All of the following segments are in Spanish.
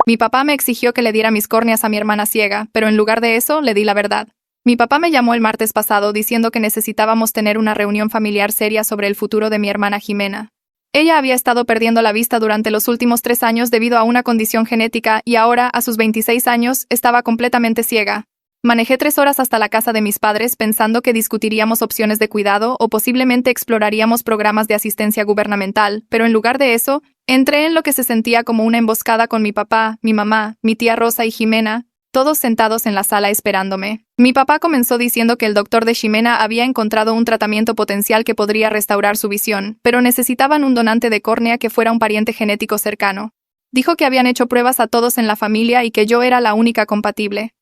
Mi papá me exigió que le diera mis córneas a mi hermana ciega, pero en lugar de eso, le di la verdad. Mi papá me llamó el martes pasado diciendo que necesitábamos tener una reunión familiar seria sobre el futuro de mi hermana Jimena. Ella había estado perdiendo la vista durante los últimos 3 años debido a una condición genética y ahora, a sus 26 años, estaba completamente ciega. Manejé 3 horas hasta la casa de mis padres pensando que discutiríamos opciones de cuidado o posiblemente exploraríamos programas de asistencia gubernamental, pero en lugar de eso, entré en lo que se sentía como una emboscada con mi papá, mi mamá, mi tía Rosa y Jimena, todos sentados en la sala esperándome. Mi papá comenzó diciendo que el doctor de Jimena había encontrado un tratamiento potencial que podría restaurar su visión, pero necesitaban un donante de córnea que fuera un pariente genético cercano. Dijo que habían hecho pruebas a todos en la familia y que yo era la única compatible.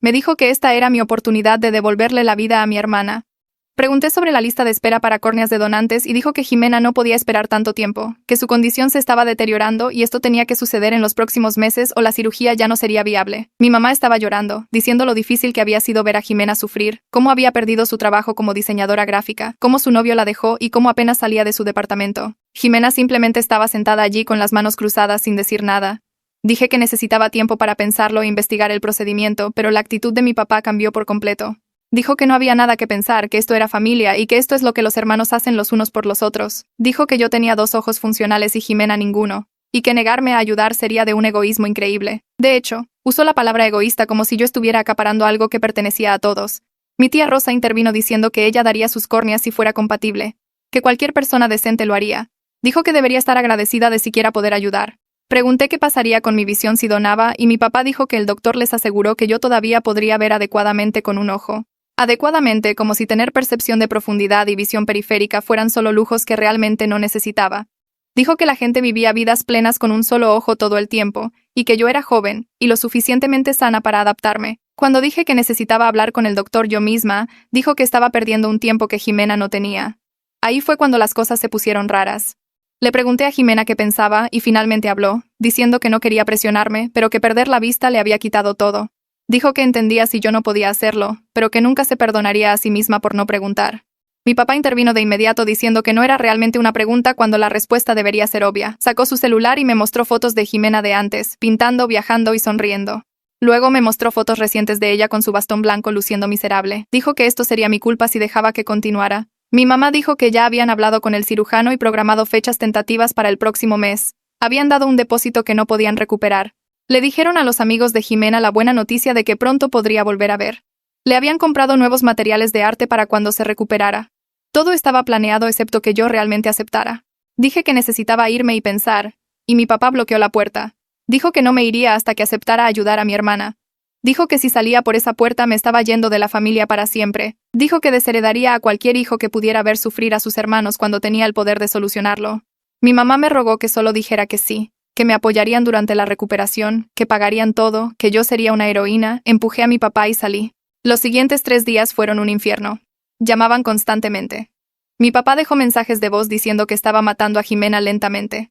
Me dijo que esta era mi oportunidad de devolverle la vida a mi hermana. Pregunté sobre la lista de espera para córneas de donantes y dijo que Jimena no podía esperar tanto tiempo, que su condición se estaba deteriorando y esto tenía que suceder en los próximos meses o la cirugía ya no sería viable. Mi mamá estaba llorando, diciendo lo difícil que había sido ver a Jimena sufrir, cómo había perdido su trabajo como diseñadora gráfica, cómo su novio la dejó y cómo apenas salía de su departamento. Jimena simplemente estaba sentada allí con las manos cruzadas sin decir nada. Dije que necesitaba tiempo para pensarlo e investigar el procedimiento, pero la actitud de mi papá cambió por completo. Dijo que no había nada que pensar, que esto era familia y que esto es lo que los hermanos hacen los unos por los otros. Dijo que yo tenía 2 ojos funcionales y Jimena ninguno, y que negarme a ayudar sería de un egoísmo increíble. De hecho, usó la palabra egoísta como si yo estuviera acaparando algo que pertenecía a todos. Mi tía Rosa intervino diciendo que ella daría sus córneas si fuera compatible, que cualquier persona decente lo haría. Dijo que debería estar agradecida de siquiera poder ayudar. Pregunté qué pasaría con mi visión si donaba y mi papá dijo que el doctor les aseguró que yo todavía podría ver adecuadamente con un ojo. Adecuadamente, como si tener percepción de profundidad y visión periférica fueran solo lujos que realmente no necesitaba. Dijo que la gente vivía vidas plenas con un solo ojo todo el tiempo, y que yo era joven, y lo suficientemente sana para adaptarme. Cuando dije que necesitaba hablar con el doctor yo misma, dijo que estaba perdiendo un tiempo que Jimena no tenía. Ahí fue cuando las cosas se pusieron raras. Le pregunté a Jimena qué pensaba, y finalmente habló, diciendo que no quería presionarme, pero que perder la vista le había quitado todo. Dijo que entendía si yo no podía hacerlo, pero que nunca se perdonaría a sí misma por no preguntar. Mi papá intervino de inmediato diciendo que no era realmente una pregunta cuando la respuesta debería ser obvia. Sacó su celular y me mostró fotos de Jimena de antes, pintando, viajando y sonriendo. Luego me mostró fotos recientes de ella con su bastón blanco luciendo miserable. Dijo que esto sería mi culpa si dejaba que continuara. Mi mamá dijo que ya habían hablado con el cirujano y programado fechas tentativas para el próximo mes. Habían dado un depósito que no podían recuperar. Le dijeron a los amigos de Jimena la buena noticia de que pronto podría volver a ver. Le habían comprado nuevos materiales de arte para cuando se recuperara. Todo estaba planeado excepto que yo realmente aceptara. Dije que necesitaba irme y pensar, y mi papá bloqueó la puerta. Dijo que no me iría hasta que aceptara ayudar a mi hermana. Dijo que si salía por esa puerta me estaba yendo de la familia para siempre. Dijo que desheredaría a cualquier hijo que pudiera ver sufrir a sus hermanos cuando tenía el poder de solucionarlo. Mi mamá me rogó que solo dijera que sí, que me apoyarían durante la recuperación, que pagarían todo, que yo sería una heroína. Empujé a mi papá y salí. Los siguientes 3 días fueron un infierno. Llamaban constantemente. Mi papá dejó mensajes de voz diciendo que estaba matando a Jimena lentamente.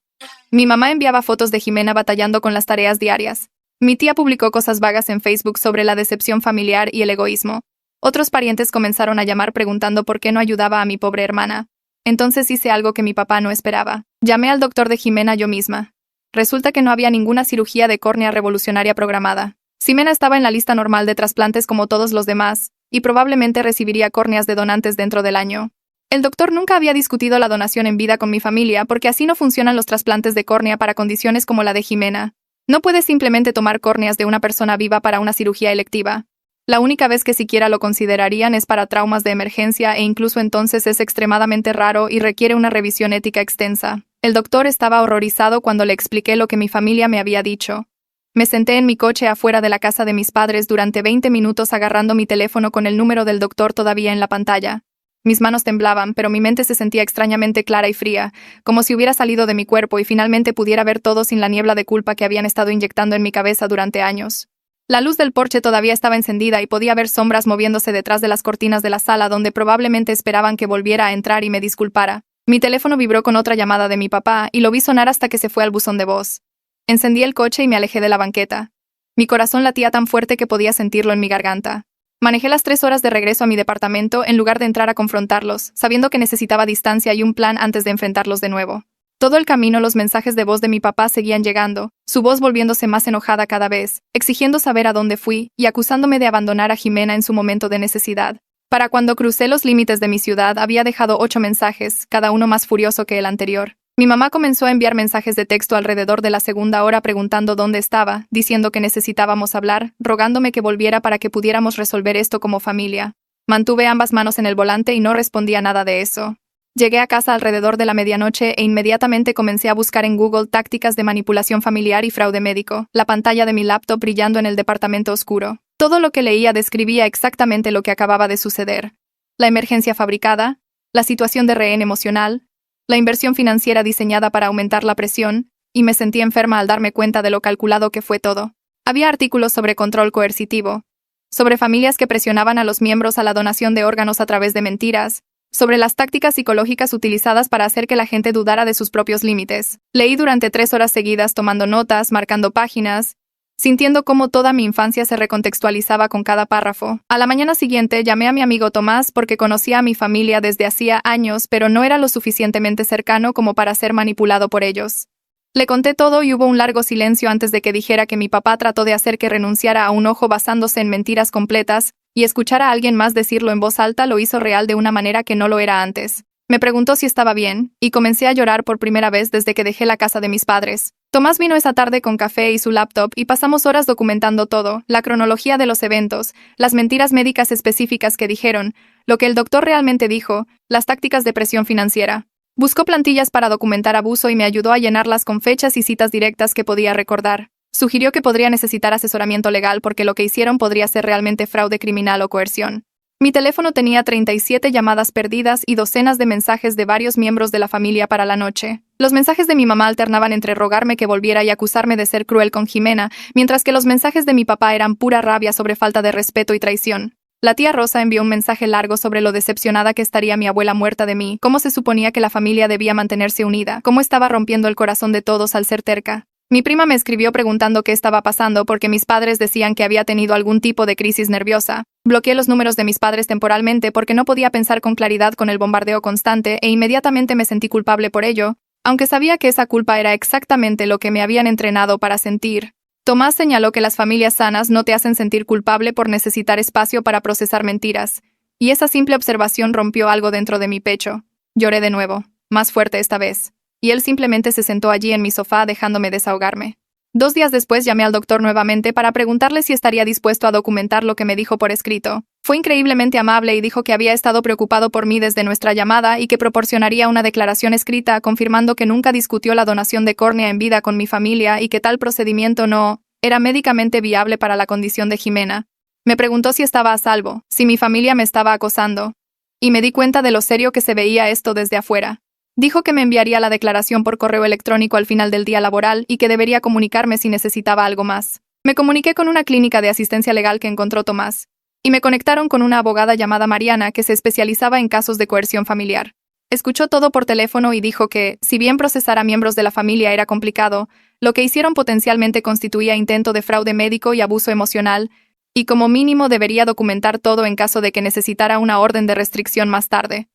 Mi mamá enviaba fotos de Jimena batallando con las tareas diarias. Mi tía publicó cosas vagas en Facebook sobre la decepción familiar y el egoísmo. Otros parientes comenzaron a llamar preguntando por qué no ayudaba a mi pobre hermana. Entonces hice algo que mi papá no esperaba. Llamé al doctor de Jimena yo misma. Resulta que no había ninguna cirugía de córnea revolucionaria programada. Jimena estaba en la lista normal de trasplantes como todos los demás, y probablemente recibiría córneas de donantes dentro del año. El doctor nunca había discutido la donación en vida con mi familia porque así no funcionan los trasplantes de córnea para condiciones como la de Jimena. No puedes simplemente tomar córneas de una persona viva para una cirugía electiva. La única vez que siquiera lo considerarían es para traumas de emergencia e incluso entonces es extremadamente raro y requiere una revisión ética extensa. El doctor estaba horrorizado cuando le expliqué lo que mi familia me había dicho. Me senté en mi coche afuera de la casa de mis padres durante 20 minutos agarrando mi teléfono con el número del doctor todavía en la pantalla. Mis manos temblaban, pero mi mente se sentía extrañamente clara y fría, como si hubiera salido de mi cuerpo y finalmente pudiera ver todo sin la niebla de culpa que habían estado inyectando en mi cabeza durante años. La luz del porche todavía estaba encendida y podía ver sombras moviéndose detrás de las cortinas de la sala donde probablemente esperaban que volviera a entrar y me disculpara. Mi teléfono vibró con otra llamada de mi papá y lo vi sonar hasta que se fue al buzón de voz. Encendí el coche y me alejé de la banqueta. Mi corazón latía tan fuerte que podía sentirlo en mi garganta. Manejé las 3 horas de regreso a mi departamento en lugar de entrar a confrontarlos, sabiendo que necesitaba distancia y un plan antes de enfrentarlos de nuevo. Todo el camino los mensajes de voz de mi papá seguían llegando, su voz volviéndose más enojada cada vez, exigiendo saber a dónde fui y acusándome de abandonar a Jimena en su momento de necesidad. Para cuando crucé los límites de mi ciudad había dejado 8 mensajes, cada uno más furioso que el anterior. Mi mamá comenzó a enviar mensajes de texto alrededor de la segunda hora preguntando dónde estaba, diciendo que necesitábamos hablar, rogándome que volviera para que pudiéramos resolver esto como familia. Mantuve ambas manos en el volante y no respondía nada de eso. Llegué a casa alrededor de la medianoche e inmediatamente comencé a buscar en Google tácticas de manipulación familiar y fraude médico, la pantalla de mi laptop brillando en el departamento oscuro. Todo lo que leía describía exactamente lo que acababa de suceder. La emergencia fabricada, la situación de rehén emocional, la inversión financiera diseñada para aumentar la presión, y me sentí enferma al darme cuenta de lo calculado que fue todo. Había artículos sobre control coercitivo, sobre familias que presionaban a los miembros a la donación de órganos a través de mentiras, sobre las tácticas psicológicas utilizadas para hacer que la gente dudara de sus propios límites. Leí durante 3 horas seguidas tomando notas, marcando páginas, sintiendo cómo toda mi infancia se recontextualizaba con cada párrafo. A la mañana siguiente llamé a mi amigo Tomás porque conocía a mi familia desde hacía años, pero no era lo suficientemente cercano como para ser manipulado por ellos. Le conté todo y hubo un largo silencio antes de que dijera que mi papá trató de hacer que renunciara a un ojo basándose en mentiras completas, y escuchar a alguien más decirlo en voz alta lo hizo real de una manera que no lo era antes. Me preguntó si estaba bien, y comencé a llorar por primera vez desde que dejé la casa de mis padres. Tomás vino esa tarde con café y su laptop y pasamos horas documentando todo, la cronología de los eventos, las mentiras médicas específicas que dijeron, lo que el doctor realmente dijo, las tácticas de presión financiera. Buscó plantillas para documentar abuso y me ayudó a llenarlas con fechas y citas directas que podía recordar. Sugirió que podría necesitar asesoramiento legal porque lo que hicieron podría ser realmente fraude criminal o coerción. Mi teléfono tenía 37 llamadas perdidas y docenas de mensajes de varios miembros de la familia para la noche. Los mensajes de mi mamá alternaban entre rogarme que volviera y acusarme de ser cruel con Jimena, mientras que los mensajes de mi papá eran pura rabia sobre falta de respeto y traición. La tía Rosa envió un mensaje largo sobre lo decepcionada que estaría mi abuela muerta de mí, cómo se suponía que la familia debía mantenerse unida, cómo estaba rompiendo el corazón de todos al ser terca. Mi prima me escribió preguntando qué estaba pasando porque mis padres decían que había tenido algún tipo de crisis nerviosa. Bloqueé los números de mis padres temporalmente porque no podía pensar con claridad con el bombardeo constante e inmediatamente me sentí culpable por ello, aunque sabía que esa culpa era exactamente lo que me habían entrenado para sentir. Tomás señaló que las familias sanas no te hacen sentir culpable por necesitar espacio para procesar mentiras, y esa simple observación rompió algo dentro de mi pecho. Lloré de nuevo, más fuerte esta vez, y él simplemente se sentó allí en mi sofá dejándome desahogarme. 2 días después llamé al doctor nuevamente para preguntarle si estaría dispuesto a documentar lo que me dijo por escrito. Fue increíblemente amable y dijo que había estado preocupado por mí desde nuestra llamada y que proporcionaría una declaración escrita confirmando que nunca discutió la donación de córnea en vida con mi familia y que tal procedimiento no era médicamente viable para la condición de Jimena. Me preguntó si estaba a salvo, si mi familia me estaba acosando, y me di cuenta de lo serio que se veía esto desde afuera. Dijo que me enviaría la declaración por correo electrónico al final del día laboral y que debería comunicarme si necesitaba algo más. Me comuniqué con una clínica de asistencia legal que encontró Tomás, y me conectaron con una abogada llamada Mariana que se especializaba en casos de coerción familiar. Escuchó todo por teléfono y dijo que, si bien procesar a miembros de la familia era complicado, lo que hicieron potencialmente constituía intento de fraude médico y abuso emocional, y como mínimo debería documentar todo en caso de que necesitara una orden de restricción más tarde.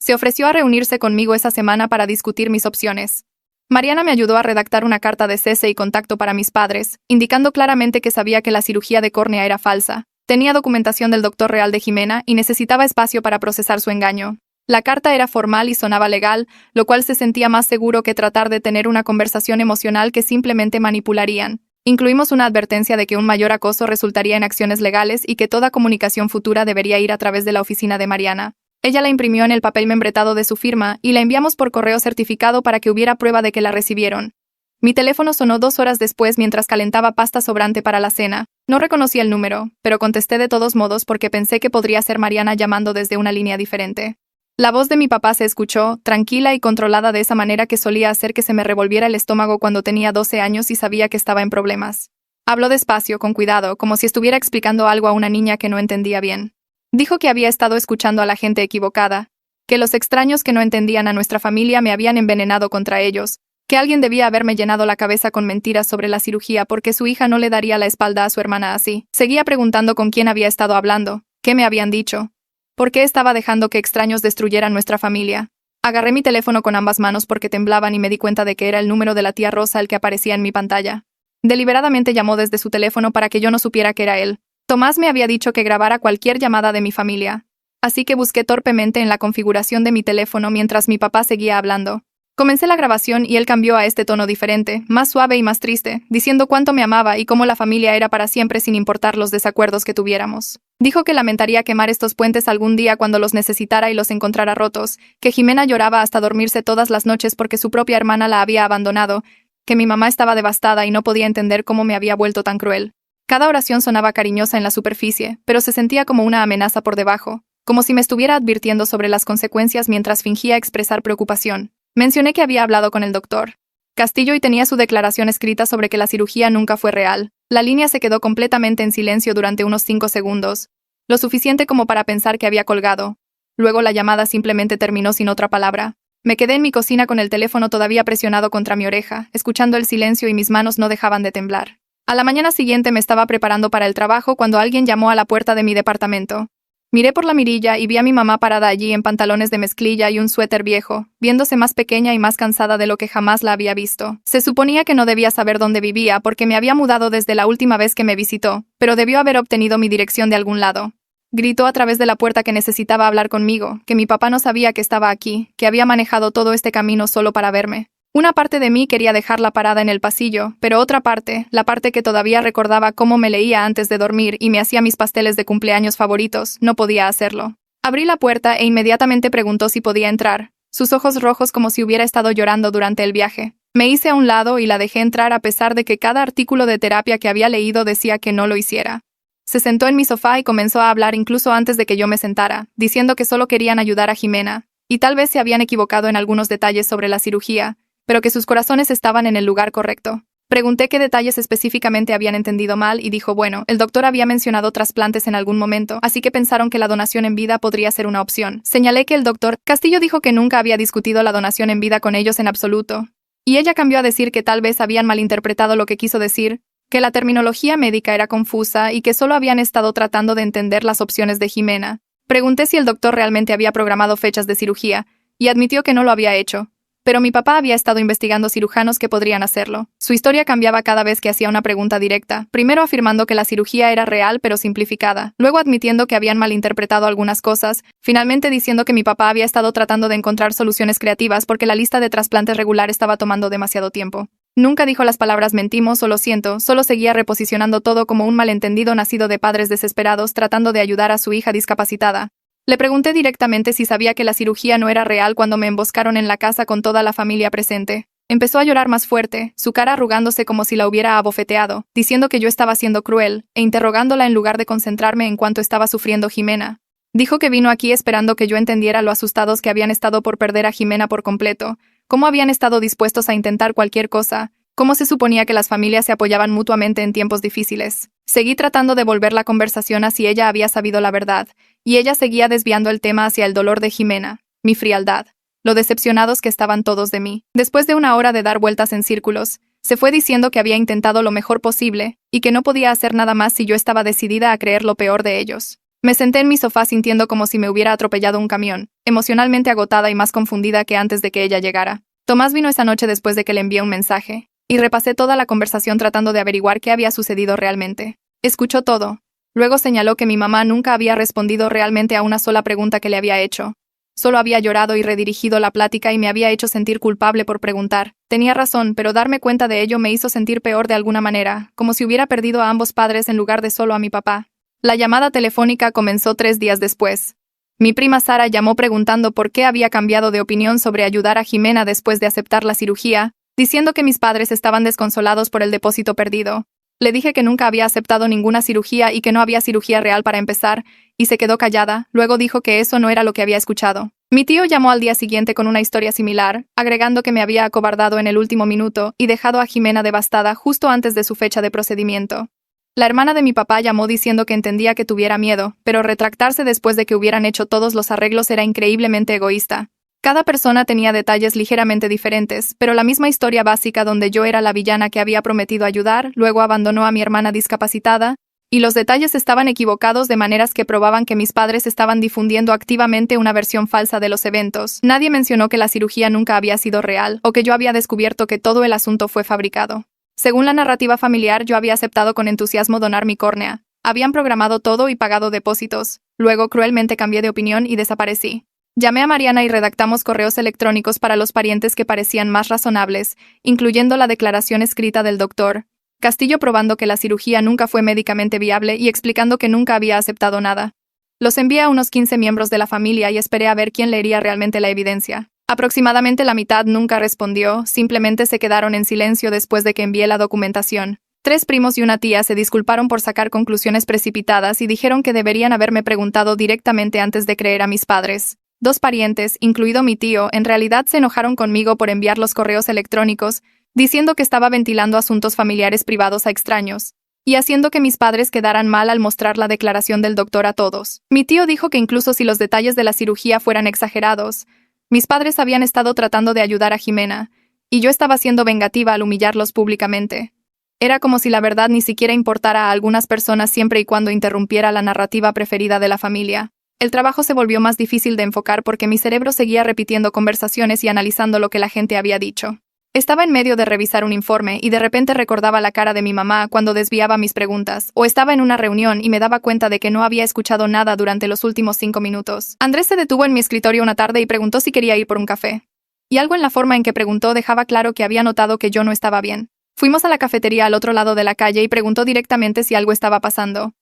Se ofreció a reunirse conmigo esa semana para discutir mis opciones. Mariana me ayudó a redactar una carta de cese y contacto para mis padres, indicando claramente que sabía que la cirugía de córnea era falsa. Tenía documentación del doctor real de Jimena y necesitaba espacio para procesar su engaño. La carta era formal y sonaba legal, lo cual se sentía más seguro que tratar de tener una conversación emocional que simplemente manipularían. Incluimos una advertencia de que un mayor acoso resultaría en acciones legales y que toda comunicación futura debería ir a través de la oficina de Mariana. Ella la imprimió en el papel membretado de su firma y la enviamos por correo certificado para que hubiera prueba de que la recibieron. Mi teléfono sonó 2 horas después mientras calentaba pasta sobrante para la cena. No reconocí el número, pero contesté de todos modos porque pensé que podría ser Mariana llamando desde una línea diferente. La voz de mi papá se escuchó, tranquila y controlada de esa manera que solía hacer que se me revolviera el estómago cuando tenía 12 años y sabía que estaba en problemas. Habló despacio, con cuidado, como si estuviera explicando algo a una niña que no entendía bien. Dijo que había estado escuchando a la gente equivocada, que los extraños que no entendían a nuestra familia me habían envenenado contra ellos, que alguien debía haberme llenado la cabeza con mentiras sobre la cirugía porque su hija no le daría la espalda a su hermana así. Seguía preguntando con quién había estado hablando, qué me habían dicho, por qué estaba dejando que extraños destruyeran nuestra familia. Agarré mi teléfono con ambas manos porque temblaban y me di cuenta de que era el número de la tía Rosa el que aparecía en mi pantalla. Deliberadamente llamó desde su teléfono para que yo no supiera que era él. Tomás me había dicho que grabara cualquier llamada de mi familia. Así que busqué torpemente en la configuración de mi teléfono mientras mi papá seguía hablando. Comencé la grabación y él cambió a este tono diferente, más suave y más triste, diciendo cuánto me amaba y cómo la familia era para siempre sin importar los desacuerdos que tuviéramos. Dijo que lamentaría quemar estos puentes algún día cuando los necesitara y los encontrara rotos, que Jimena lloraba hasta dormirse todas las noches porque su propia hermana la había abandonado, que mi mamá estaba devastada y no podía entender cómo me había vuelto tan cruel. Cada oración sonaba cariñosa en la superficie, pero se sentía como una amenaza por debajo, como si me estuviera advirtiendo sobre las consecuencias mientras fingía expresar preocupación. Mencioné que había hablado con el doctor Castillo y tenía su declaración escrita sobre que la cirugía nunca fue real. La línea se quedó completamente en silencio durante unos 5 segundos, lo suficiente como para pensar que había colgado. Luego la llamada simplemente terminó sin otra palabra. Me quedé en mi cocina con el teléfono todavía presionado contra mi oreja, escuchando el silencio y mis manos no dejaban de temblar. A la mañana siguiente me estaba preparando para el trabajo cuando alguien llamó a la puerta de mi departamento. Miré por la mirilla y vi a mi mamá parada allí en pantalones de mezclilla y un suéter viejo, viéndose más pequeña y más cansada de lo que jamás la había visto. Se suponía que no debía saber dónde vivía porque me había mudado desde la última vez que me visitó, pero debió haber obtenido mi dirección de algún lado. Gritó a través de la puerta que necesitaba hablar conmigo, que mi papá no sabía que estaba aquí, que había manejado todo este camino solo para verme. Una parte de mí quería dejarla parada en el pasillo, pero otra parte, la parte que todavía recordaba cómo me leía antes de dormir y me hacía mis pasteles de cumpleaños favoritos, no podía hacerlo. Abrí la puerta e inmediatamente preguntó si podía entrar, sus ojos rojos como si hubiera estado llorando durante el viaje. Me hice a un lado y la dejé entrar a pesar de que cada artículo de terapia que había leído decía que no lo hiciera. Se sentó en mi sofá y comenzó a hablar incluso antes de que yo me sentara, diciendo que solo querían ayudar a Jimena, y tal vez se habían equivocado en algunos detalles sobre la cirugía, pero que sus corazones estaban en el lugar correcto. Pregunté qué detalles específicamente habían entendido mal y dijo, bueno, el doctor había mencionado trasplantes en algún momento, así que pensaron que la donación en vida podría ser una opción. Señalé que el doctor Castillo dijo que nunca había discutido la donación en vida con ellos en absoluto, y ella cambió a decir que tal vez habían malinterpretado lo que quiso decir, que la terminología médica era confusa y que solo habían estado tratando de entender las opciones de Jimena. Pregunté si el doctor realmente había programado fechas de cirugía, y admitió que no lo había hecho. Pero mi papá había estado investigando cirujanos que podrían hacerlo. Su historia cambiaba cada vez que hacía una pregunta directa, primero afirmando que la cirugía era real pero simplificada, luego admitiendo que habían malinterpretado algunas cosas, finalmente diciendo que mi papá había estado tratando de encontrar soluciones creativas porque la lista de trasplantes regular estaba tomando demasiado tiempo. Nunca dijo las palabras mentimos o lo siento, solo seguía reposicionando todo como un malentendido nacido de padres desesperados tratando de ayudar a su hija discapacitada. Le pregunté directamente si sabía que la cirugía no era real cuando me emboscaron en la casa con toda la familia presente. Empezó a llorar más fuerte, su cara arrugándose como si la hubiera abofeteado, diciendo que yo estaba siendo cruel, e interrogándola en lugar de concentrarme en cuánto estaba sufriendo Jimena. Dijo que vino aquí esperando que yo entendiera lo asustados que habían estado por perder a Jimena por completo, cómo habían estado dispuestos a intentar cualquier cosa, cómo se suponía que las familias se apoyaban mutuamente en tiempos difíciles. Seguí tratando de volver la conversación a si ella había sabido la verdad, y ella seguía desviando el tema hacia el dolor de Jimena, mi frialdad, lo decepcionados que estaban todos de mí. Después de una hora de dar vueltas en círculos, se fue diciendo que había intentado lo mejor posible, y que no podía hacer nada más si yo estaba decidida a creer lo peor de ellos. Me senté en mi sofá sintiendo como si me hubiera atropellado un camión, emocionalmente agotada y más confundida que antes de que ella llegara. Tomás vino esa noche después de que le envié un mensaje, y repasé toda la conversación tratando de averiguar qué había sucedido realmente. Escuchó todo. Luego señaló que mi mamá nunca había respondido realmente a una sola pregunta que le había hecho. Solo había llorado y redirigido la plática y me había hecho sentir culpable por preguntar. Tenía razón, pero darme cuenta de ello me hizo sentir peor de alguna manera, como si hubiera perdido a ambos padres en lugar de solo a mi papá. La llamada telefónica comenzó 3 días después. Mi prima Sara llamó preguntando por qué había cambiado de opinión sobre ayudar a Jimena después de aceptar la cirugía, diciendo que mis padres estaban desconsolados por el depósito perdido. Le dije que nunca había aceptado ninguna cirugía y que no había cirugía real para empezar, y se quedó callada, luego dijo que eso no era lo que había escuchado. Mi tío llamó al día siguiente con una historia similar, agregando que me había acobardado en el último minuto y dejado a Jimena devastada justo antes de su fecha de procedimiento. La hermana de mi papá llamó diciendo que entendía que tuviera miedo, pero retractarse después de que hubieran hecho todos los arreglos era increíblemente egoísta. Cada persona tenía detalles ligeramente diferentes, pero la misma historia básica donde yo era la villana que había prometido ayudar, luego abandonó a mi hermana discapacitada, Y los detalles estaban equivocados de maneras que probaban que mis padres estaban difundiendo activamente una versión falsa de los eventos. Nadie mencionó que la cirugía nunca había sido real, o que yo había descubierto que todo el asunto fue fabricado. Según la narrativa familiar, yo había aceptado con entusiasmo donar mi córnea. Habían programado todo y pagado depósitos. Luego, cruelmente cambié de opinión y desaparecí. Llamé a Mariana y redactamos correos electrónicos para los parientes que parecían más razonables, incluyendo la declaración escrita del doctor Castillo probando que la cirugía nunca fue médicamente viable y explicando que nunca había aceptado nada. Los envié a unos 15 miembros de la familia y esperé a ver quién leería realmente la evidencia. Aproximadamente la mitad nunca respondió, simplemente se quedaron en silencio después de que envié la documentación. 3 primos y una tía se disculparon por sacar conclusiones precipitadas y dijeron que deberían haberme preguntado directamente antes de creer a mis padres. 2 parientes, incluido mi tío, en realidad se enojaron conmigo por enviar los correos electrónicos, diciendo que estaba ventilando asuntos familiares privados a extraños, y haciendo que mis padres quedaran mal al mostrar la declaración del doctor a todos. Mi tío dijo que incluso si los detalles de la cirugía fueran exagerados, mis padres habían estado tratando de ayudar a Jimena, y yo estaba siendo vengativa al humillarlos públicamente. Era como si la verdad ni siquiera importara a algunas personas siempre y cuando interrumpiera la narrativa preferida de la familia. El trabajo se volvió más difícil de enfocar porque mi cerebro seguía repitiendo conversaciones y analizando lo que la gente había dicho. Estaba en medio de revisar un informe y de repente recordaba la cara de mi mamá cuando desviaba mis preguntas, o estaba en una reunión y me daba cuenta de que no había escuchado nada durante los últimos 5 minutos. Andrés se detuvo en mi escritorio una tarde y preguntó si quería ir por un café. Y algo en la forma en que preguntó dejaba claro que había notado que yo no estaba bien. Fuimos a la cafetería al otro lado de la calle y preguntó directamente si algo estaba pasando.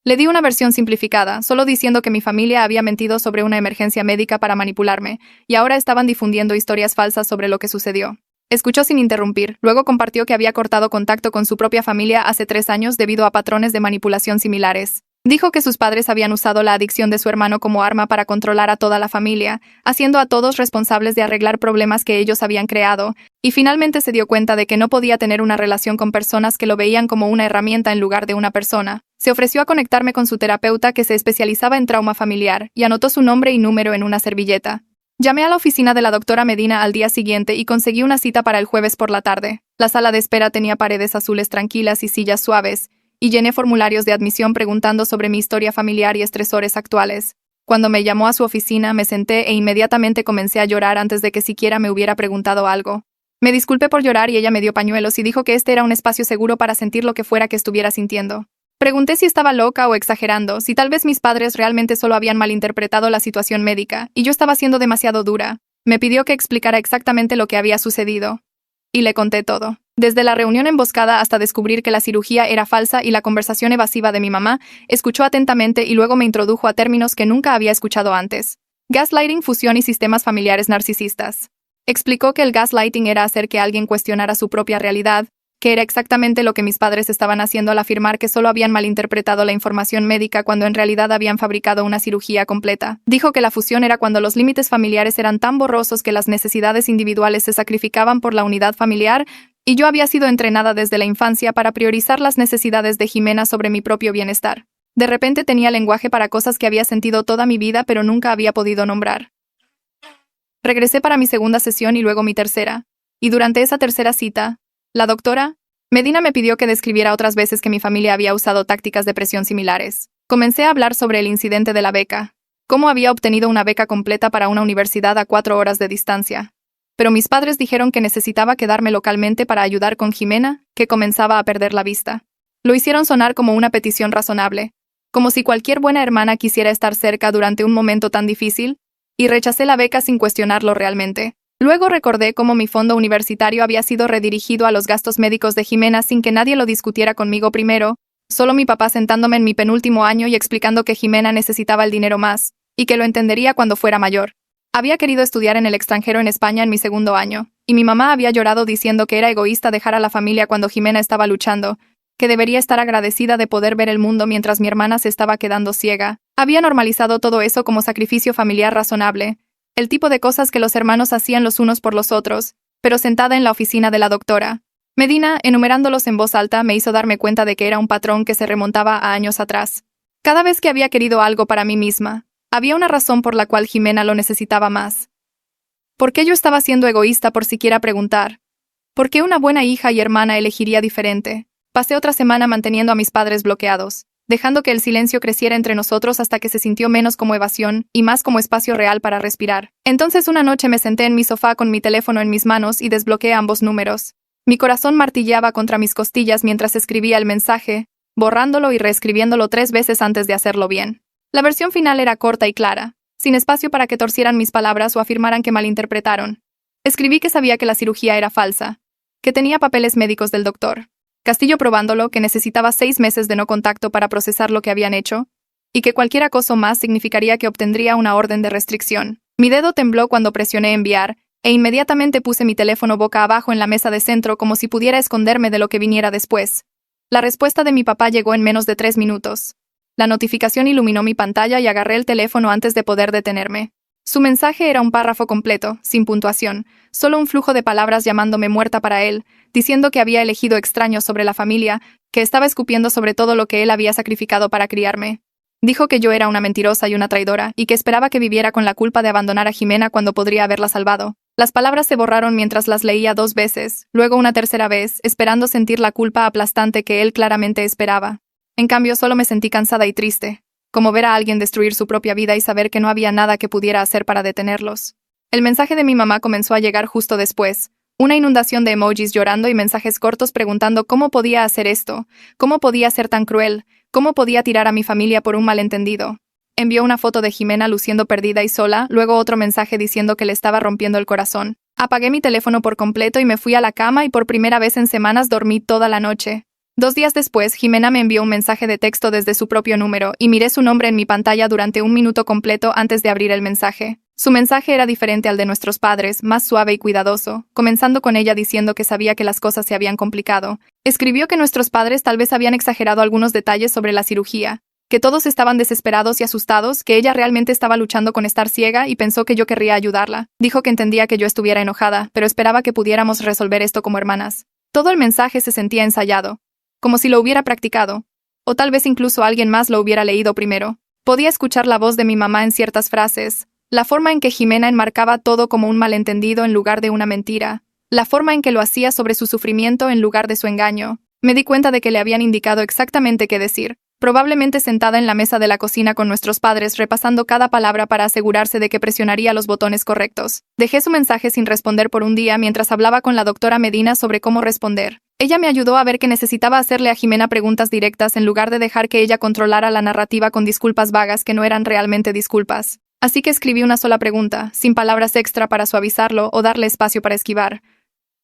Le di una versión simplificada, solo diciendo que mi familia había mentido sobre una emergencia médica para manipularme, y ahora estaban difundiendo historias falsas sobre lo que sucedió. Escuchó sin interrumpir, luego compartió que había cortado contacto con su propia familia hace 3 años debido a patrones de manipulación similares. Dijo que sus padres habían usado la adicción de su hermano como arma para controlar a toda la familia, haciendo a todos responsables de arreglar problemas que ellos habían creado, y finalmente se dio cuenta de que no podía tener una relación con personas que lo veían como una herramienta en lugar de una persona. Se ofreció a conectarme con su terapeuta que se especializaba en trauma familiar, y anotó su nombre y número en una servilleta. Llamé a la oficina de la doctora Medina al día siguiente y conseguí una cita para el jueves por la tarde. La sala de espera tenía paredes azules tranquilas y sillas suaves, y llené formularios de admisión preguntando sobre mi historia familiar y estresores actuales. Cuando me llamó a su oficina, me senté e inmediatamente comencé a llorar antes de que siquiera me hubiera preguntado algo. Me disculpé por llorar y ella me dio pañuelos y dijo que este era un espacio seguro para sentir lo que fuera que estuviera sintiendo. Pregunté si estaba loca o exagerando, si tal vez mis padres realmente solo habían malinterpretado la situación médica, y yo estaba siendo demasiado dura. Me pidió que explicara exactamente lo que había sucedido. Y le conté todo. Desde la reunión emboscada hasta descubrir que la cirugía era falsa y la conversación evasiva de mi mamá, escuchó atentamente y luego me introdujo a términos que nunca había escuchado antes. Gaslighting, fusión y sistemas familiares narcisistas. Explicó que el gaslighting era hacer que alguien cuestionara su propia realidad, que era exactamente lo que mis padres estaban haciendo al afirmar que solo habían malinterpretado la información médica cuando en realidad habían fabricado una cirugía completa. Dijo que la fusión era cuando los límites familiares eran tan borrosos que las necesidades individuales se sacrificaban por la unidad familiar, y yo había sido entrenada desde la infancia para priorizar las necesidades de Jimena sobre mi propio bienestar. De repente tenía lenguaje para cosas que había sentido toda mi vida pero nunca había podido nombrar. Regresé para mi segunda sesión y luego mi tercera. Y durante esa tercera cita, la doctora Medina me pidió que describiera otras veces que mi familia había usado tácticas de presión similares. Comencé a hablar sobre el incidente de la beca, cómo había obtenido una beca completa para una universidad a 4 horas de distancia. Pero mis padres dijeron que necesitaba quedarme localmente para ayudar con Jimena, que comenzaba a perder la vista. Lo hicieron sonar como una petición razonable, como si cualquier buena hermana quisiera estar cerca durante un momento tan difícil, y rechacé la beca sin cuestionarlo realmente. Luego recordé cómo mi fondo universitario había sido redirigido a los gastos médicos de Jimena sin que nadie lo discutiera conmigo primero, solo mi papá sentándome en mi penúltimo año y explicando que Jimena necesitaba el dinero más, y que lo entendería cuando fuera mayor. Había querido estudiar en el extranjero en España en mi segundo año, y mi mamá había llorado diciendo que era egoísta dejar a la familia cuando Jimena estaba luchando, que debería estar agradecida de poder ver el mundo mientras mi hermana se estaba quedando ciega. Había normalizado todo eso como sacrificio familiar razonable, el tipo de cosas que los hermanos hacían los unos por los otros, pero sentada en la oficina de la doctora Medina, enumerándolos en voz alta, me hizo darme cuenta de que era un patrón que se remontaba a años atrás. Cada vez que había querido algo para mí misma, había una razón por la cual Jimena lo necesitaba más. ¿Por qué yo estaba siendo egoísta por siquiera preguntar? ¿Por qué una buena hija y hermana elegiría diferente? Pasé otra semana manteniendo a mis padres bloqueados, dejando que el silencio creciera entre nosotros hasta que se sintió menos como evasión y más como espacio real para respirar. Entonces una noche me senté en mi sofá con mi teléfono en mis manos y desbloqueé ambos números. Mi corazón martilleaba contra mis costillas mientras escribía el mensaje, borrándolo y reescribiéndolo 3 veces antes de hacerlo bien. La versión final era corta y clara, sin espacio para que torcieran mis palabras o afirmaran que malinterpretaron. Escribí que sabía que la cirugía era falsa, que tenía papeles médicos del doctor, Castillo probándolo, que necesitaba 6 meses de no contacto para procesar lo que habían hecho, y que cualquier acoso más significaría que obtendría una orden de restricción. Mi dedo tembló cuando presioné enviar, e inmediatamente puse mi teléfono boca abajo en la mesa de centro como si pudiera esconderme de lo que viniera después. La respuesta de mi papá llegó en menos de 3 minutos. La notificación iluminó mi pantalla y agarré el teléfono antes de poder detenerme. Su mensaje era un párrafo completo, sin puntuación, solo un flujo de palabras llamándome muerta para él, diciendo que había elegido extraños sobre la familia, que estaba escupiendo sobre todo lo que él había sacrificado para criarme. Dijo que yo era una mentirosa y una traidora, y que esperaba que viviera con la culpa de abandonar a Jimena cuando podría haberla salvado. Las palabras se borraron mientras las leía 2 veces, luego una tercera vez, esperando sentir la culpa aplastante que él claramente esperaba. En cambio, solo me sentí cansada y triste, como ver a alguien destruir su propia vida y saber que no había nada que pudiera hacer para detenerlos. El mensaje de mi mamá comenzó a llegar justo después, una inundación de emojis llorando y mensajes cortos preguntando cómo podía hacer esto, cómo podía ser tan cruel, cómo podía tirar a mi familia por un malentendido. Envió una foto de Jimena luciendo perdida y sola, luego otro mensaje diciendo que le estaba rompiendo el corazón. Apagué mi teléfono por completo y me fui a la cama y por primera vez en semanas dormí toda la noche. 2 días después, Jimena me envió un mensaje de texto desde su propio número y miré su nombre en mi pantalla durante 1 minuto completo antes de abrir el mensaje. Su mensaje era diferente al de nuestros padres, más suave y cuidadoso, comenzando con ella diciendo que sabía que las cosas se habían complicado. Escribió que nuestros padres tal vez habían exagerado algunos detalles sobre la cirugía, que todos estaban desesperados y asustados, que ella realmente estaba luchando con estar ciega y pensó que yo querría ayudarla. Dijo que entendía que yo estuviera enojada, pero esperaba que pudiéramos resolver esto como hermanas. Todo el mensaje se sentía ensayado, como si lo hubiera practicado, o tal vez incluso alguien más lo hubiera leído primero. Podía escuchar la voz de mi mamá en ciertas frases, la forma en que Jimena enmarcaba todo como un malentendido en lugar de una mentira, la forma en que lo hacía sobre su sufrimiento en lugar de su engaño. Me di cuenta de que le habían indicado exactamente qué decir, probablemente sentada en la mesa de la cocina con nuestros padres repasando cada palabra para asegurarse de que presionaría los botones correctos. Dejé su mensaje sin responder por un día mientras hablaba con la doctora Medina sobre cómo responder. Ella me ayudó a ver que necesitaba hacerle a Jimena preguntas directas en lugar de dejar que ella controlara la narrativa con disculpas vagas que no eran realmente disculpas. Así que escribí una sola pregunta, sin palabras extra para suavizarlo o darle espacio para esquivar.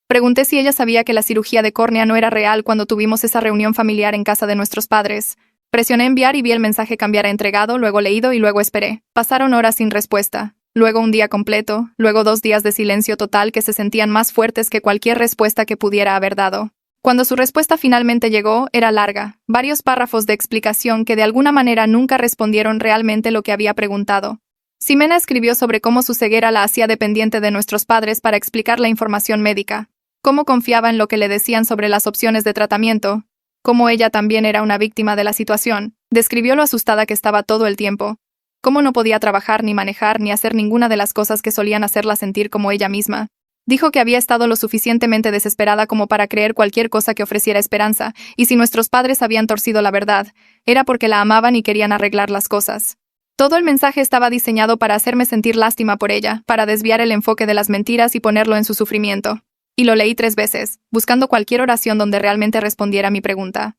Pregunté si ella sabía que la cirugía de córnea no era real cuando tuvimos esa reunión familiar en casa de nuestros padres. Presioné enviar y vi el mensaje cambiar a entregado, luego leído y luego esperé. Pasaron horas sin respuesta. Luego un día completo, luego 2 días de silencio total que se sentían más fuertes que cualquier respuesta que pudiera haber dado. Cuando su respuesta finalmente llegó, era larga, varios párrafos de explicación que de alguna manera nunca respondieron realmente lo que había preguntado. Ximena escribió sobre cómo su ceguera la hacía dependiente de nuestros padres para explicar la información médica, cómo confiaba en lo que le decían sobre las opciones de tratamiento, cómo ella también era una víctima de la situación. Describió lo asustada que estaba todo el tiempo, cómo no podía trabajar ni manejar ni hacer ninguna de las cosas que solían hacerla sentir como ella misma. Dijo que había estado lo suficientemente desesperada como para creer cualquier cosa que ofreciera esperanza, y si nuestros padres habían torcido la verdad, era porque la amaban y querían arreglar las cosas. Todo el mensaje estaba diseñado para hacerme sentir lástima por ella, para desviar el enfoque de las mentiras y ponerlo en su sufrimiento. Y lo leí 3 veces, buscando cualquier oración donde realmente respondiera a mi pregunta.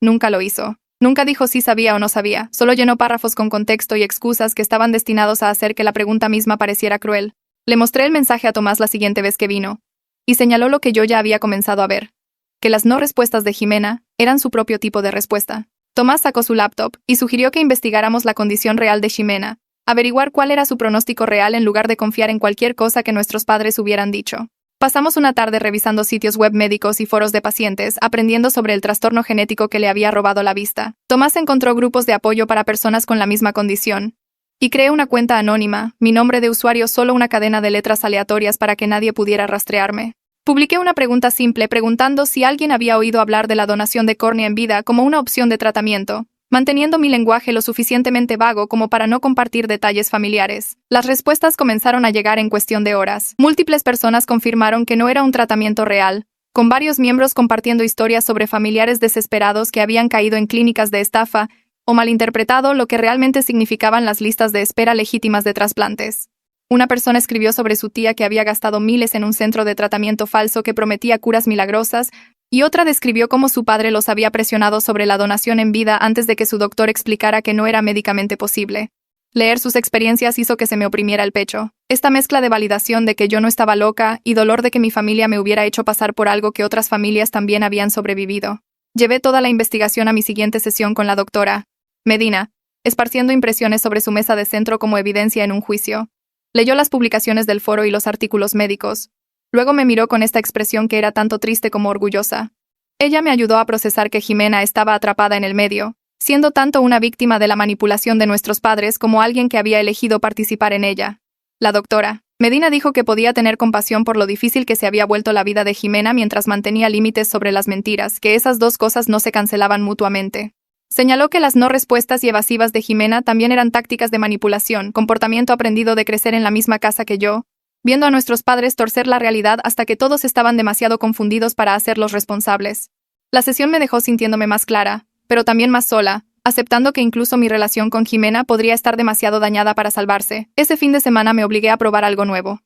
Nunca lo hizo. Nunca dijo si sabía o no sabía, solo llenó párrafos con contexto y excusas que estaban destinados a hacer que la pregunta misma pareciera cruel. Le mostré el mensaje a Tomás la siguiente vez que vino, y señaló lo que yo ya había comenzado a ver, que las no respuestas de Ximena eran su propio tipo de respuesta. Tomás sacó su laptop y sugirió que investigáramos la condición real de Ximena, averiguar cuál era su pronóstico real en lugar de confiar en cualquier cosa que nuestros padres hubieran dicho. Pasamos una tarde revisando sitios web médicos y foros de pacientes, aprendiendo sobre el trastorno genético que le había robado la vista. Tomás encontró grupos de apoyo para personas con la misma condición, y creé una cuenta anónima, mi nombre de usuario solo una cadena de letras aleatorias para que nadie pudiera rastrearme. Publiqué una pregunta simple preguntando si alguien había oído hablar de la donación de córnea en vida como una opción de tratamiento, manteniendo mi lenguaje lo suficientemente vago como para no compartir detalles familiares. Las respuestas comenzaron a llegar en cuestión de horas. Múltiples personas confirmaron que no era un tratamiento real, con varios miembros compartiendo historias sobre familiares desesperados que habían caído en clínicas de estafa o malinterpretado lo que realmente significaban las listas de espera legítimas de trasplantes. Una persona escribió sobre su tía que había gastado miles en un centro de tratamiento falso que prometía curas milagrosas, y otra describió cómo su padre los había presionado sobre la donación en vida antes de que su doctor explicara que no era médicamente posible. Leer sus experiencias hizo que se me oprimiera el pecho. Esta mezcla de validación de que yo no estaba loca y dolor de que mi familia me hubiera hecho pasar por algo que otras familias también habían sobrevivido. Llevé toda la investigación a mi siguiente sesión con la doctora Medina, esparciendo impresiones sobre su mesa de centro como evidencia en un juicio. Leyó las publicaciones del foro y los artículos médicos. Luego me miró con esta expresión que era tanto triste como orgullosa. Ella me ayudó a procesar que Jimena estaba atrapada en el medio, siendo tanto una víctima de la manipulación de nuestros padres como alguien que había elegido participar en ella. La doctora Medina dijo que podía tener compasión por lo difícil que se había vuelto la vida de Jimena mientras mantenía límites sobre las mentiras, que esas dos cosas no se cancelaban mutuamente. Señaló que las no respuestas y evasivas de Jimena también eran tácticas de manipulación, comportamiento aprendido de crecer en la misma casa que yo, viendo a nuestros padres torcer la realidad hasta que todos estaban demasiado confundidos para hacerlos responsables. La sesión me dejó sintiéndome más clara, pero también más sola, aceptando que incluso mi relación con Jimena podría estar demasiado dañada para salvarse. Ese fin de semana me obligué a probar algo nuevo.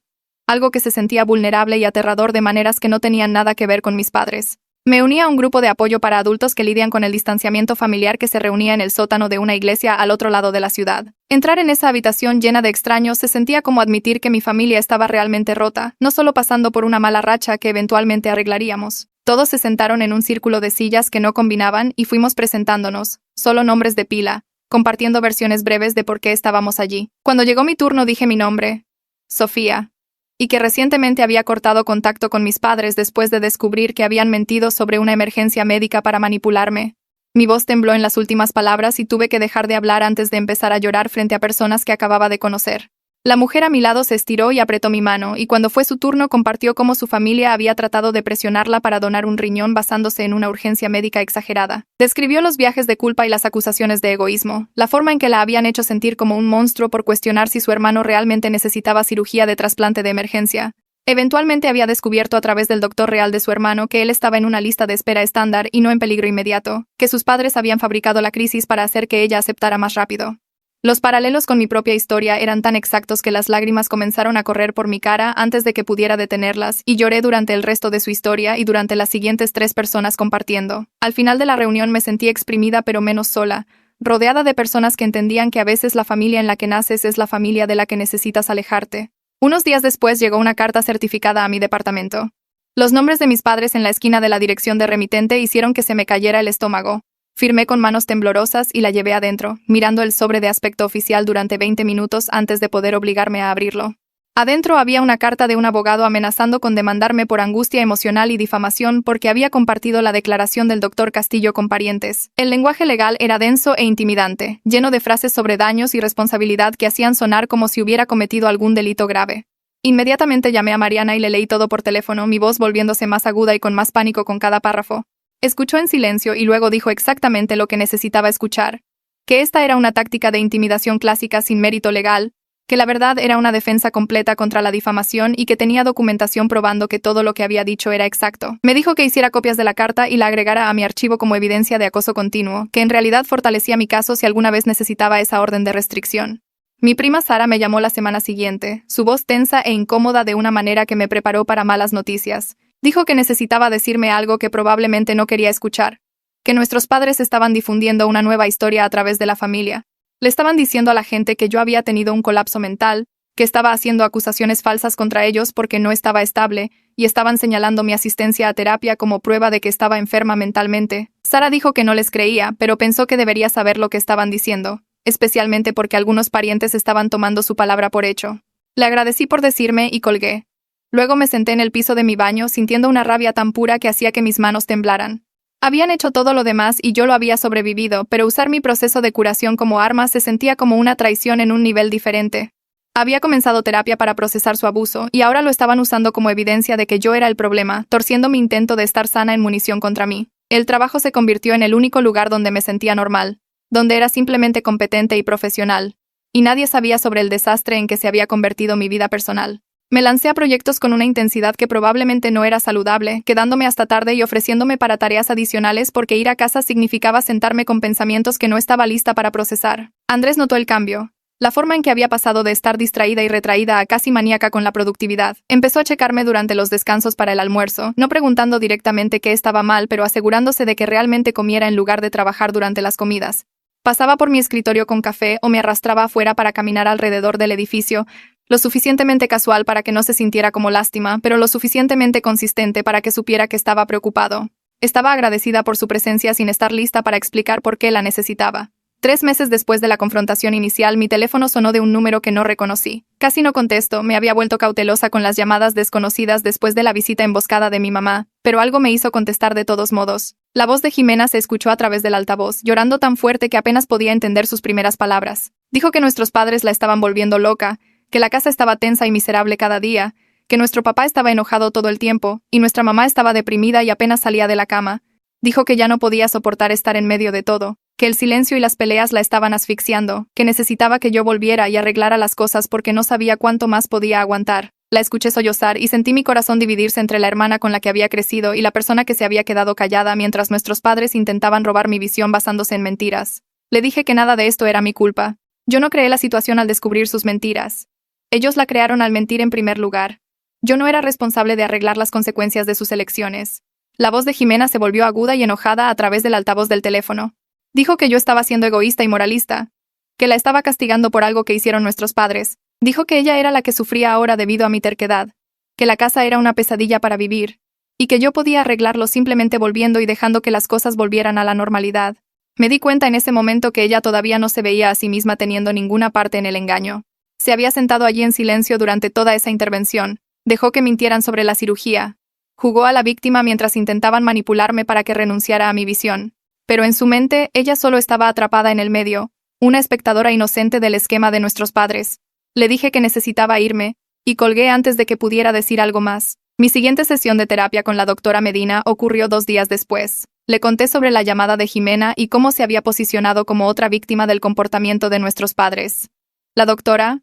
Algo que se sentía vulnerable y aterrador de maneras que no tenían nada que ver con mis padres. Me uní a un grupo de apoyo para adultos que lidian con el distanciamiento familiar que se reunía en el sótano de una iglesia al otro lado de la ciudad. Entrar en esa habitación llena de extraños se sentía como admitir que mi familia estaba realmente rota, no solo pasando por una mala racha que eventualmente arreglaríamos. Todos se sentaron en un círculo de sillas que no combinaban y fuimos presentándonos, solo nombres de pila, compartiendo versiones breves de por qué estábamos allí. Cuando llegó mi turno dije mi nombre, Sofía, y que recientemente había cortado contacto con mis padres después de descubrir que habían mentido sobre una emergencia médica para manipularme. Mi voz tembló en las últimas palabras y tuve que dejar de hablar antes de empezar a llorar frente a personas que acababa de conocer. La mujer a mi lado se estiró y apretó mi mano, y cuando fue su turno compartió cómo su familia había tratado de presionarla para donar un riñón basándose en una urgencia médica exagerada. Describió los viajes de culpa y las acusaciones de egoísmo, la forma en que la habían hecho sentir como un monstruo por cuestionar si su hermano realmente necesitaba cirugía de trasplante de emergencia. Eventualmente había descubierto a través del doctor real de su hermano que él estaba en una lista de espera estándar y no en peligro inmediato, que sus padres habían fabricado la crisis para hacer que ella aceptara más rápido. Los paralelos con mi propia historia eran tan exactos que las lágrimas comenzaron a correr por mi cara antes de que pudiera detenerlas, y lloré durante el resto de su historia y durante las siguientes 3 personas compartiendo. Al final de la reunión me sentí exprimida pero menos sola, rodeada de personas que entendían que a veces la familia en la que naces es la familia de la que necesitas alejarte. Unos días después llegó una carta certificada a mi departamento. Los nombres de mis padres en la esquina de la dirección de remitente hicieron que se me cayera el estómago. Firmé con manos temblorosas y la llevé adentro, mirando el sobre de aspecto oficial durante 20 minutos antes de poder obligarme a abrirlo. Adentro había una carta de un abogado amenazando con demandarme por angustia emocional y difamación porque había compartido la declaración del doctor Castillo con parientes. El lenguaje legal era denso e intimidante, lleno de frases sobre daños y responsabilidad que hacían sonar como si hubiera cometido algún delito grave. Inmediatamente llamé a Mariana y le leí todo por teléfono, mi voz volviéndose más aguda y con más pánico con cada párrafo. Escuchó en silencio y luego dijo exactamente lo que necesitaba escuchar, que esta era una táctica de intimidación clásica sin mérito legal, que la verdad era una defensa completa contra la difamación y que tenía documentación probando que todo lo que había dicho era exacto. Me dijo que hiciera copias de la carta y la agregara a mi archivo como evidencia de acoso continuo, que en realidad fortalecía mi caso si alguna vez necesitaba esa orden de restricción. Mi prima Sara me llamó la semana siguiente, su voz tensa e incómoda de una manera que me preparó para malas noticias. Dijo que necesitaba decirme algo que probablemente no quería escuchar, que nuestros padres estaban difundiendo una nueva historia a través de la familia. Le estaban diciendo a la gente que yo había tenido un colapso mental, que estaba haciendo acusaciones falsas contra ellos porque no estaba estable, y estaban señalando mi asistencia a terapia como prueba de que estaba enferma mentalmente. Sara dijo que no les creía, pero pensó que debería saber lo que estaban diciendo, especialmente porque algunos parientes estaban tomando su palabra por hecho. Le agradecí por decirme y colgué. Luego me senté en el piso de mi baño sintiendo una rabia tan pura que hacía que mis manos temblaran. Habían hecho todo lo demás y yo lo había sobrevivido, pero usar mi proceso de curación como arma se sentía como una traición en un nivel diferente. Había comenzado terapia para procesar su abuso, y ahora lo estaban usando como evidencia de que yo era el problema, torciendo mi intento de estar sana en munición contra mí. El trabajo se convirtió en el único lugar donde me sentía normal, donde era simplemente competente y profesional, y nadie sabía sobre el desastre en que se había convertido mi vida personal. Me lancé a proyectos con una intensidad que probablemente no era saludable, quedándome hasta tarde y ofreciéndome para tareas adicionales porque ir a casa significaba sentarme con pensamientos que no estaba lista para procesar. Andrés notó el cambio. La forma en que había pasado de estar distraída y retraída a casi maníaca con la productividad. Empezó a checarme durante los descansos para el almuerzo, no preguntando directamente qué estaba mal, pero asegurándose de que realmente comiera en lugar de trabajar durante las comidas. Pasaba por mi escritorio con café o me arrastraba afuera para caminar alrededor del edificio, lo suficientemente casual para que no se sintiera como lástima, pero lo suficientemente consistente para que supiera que estaba preocupado. Estaba agradecida por su presencia sin estar lista para explicar por qué la necesitaba. 3 meses después de la confrontación inicial, mi teléfono sonó de un número que no reconocí. Casi no contesto, me había vuelto cautelosa con las llamadas desconocidas después de la visita emboscada de mi mamá, pero algo me hizo contestar de todos modos. La voz de Jimena se escuchó a través del altavoz, llorando tan fuerte que apenas podía entender sus primeras palabras. Dijo que nuestros padres la estaban volviendo loca, que la casa estaba tensa y miserable cada día, que nuestro papá estaba enojado todo el tiempo, y nuestra mamá estaba deprimida y apenas salía de la cama. Dijo que ya no podía soportar estar en medio de todo, que el silencio y las peleas la estaban asfixiando, que necesitaba que yo volviera y arreglara las cosas porque no sabía cuánto más podía aguantar. La escuché sollozar y sentí mi corazón dividirse entre la hermana con la que había crecido y la persona que se había quedado callada mientras nuestros padres intentaban robar mi visión basándose en mentiras. Le dije que nada de esto era mi culpa. Yo no creé la situación al descubrir sus mentiras. Ellos la crearon al mentir en primer lugar. Yo no era responsable de arreglar las consecuencias de sus elecciones. La voz de Jimena se volvió aguda y enojada a través del altavoz del teléfono. Dijo que yo estaba siendo egoísta y moralista, que la estaba castigando por algo que hicieron nuestros padres. Dijo que ella era la que sufría ahora debido a mi terquedad, que la casa era una pesadilla para vivir, y que yo podía arreglarlo simplemente volviendo y dejando que las cosas volvieran a la normalidad. Me di cuenta en ese momento que ella todavía no se veía a sí misma teniendo ninguna parte en el engaño. Se había sentado allí en silencio durante toda esa intervención, dejó que mintieran sobre la cirugía, jugó a la víctima mientras intentaban manipularme para que renunciara a mi visión. Pero en su mente, ella solo estaba atrapada en el medio, una espectadora inocente del esquema de nuestros padres. Le dije que necesitaba irme, y colgué antes de que pudiera decir algo más. Mi siguiente sesión de terapia con la doctora Medina ocurrió 2 días después. Le conté sobre la llamada de Jimena y cómo se había posicionado como otra víctima del comportamiento de nuestros padres. La doctora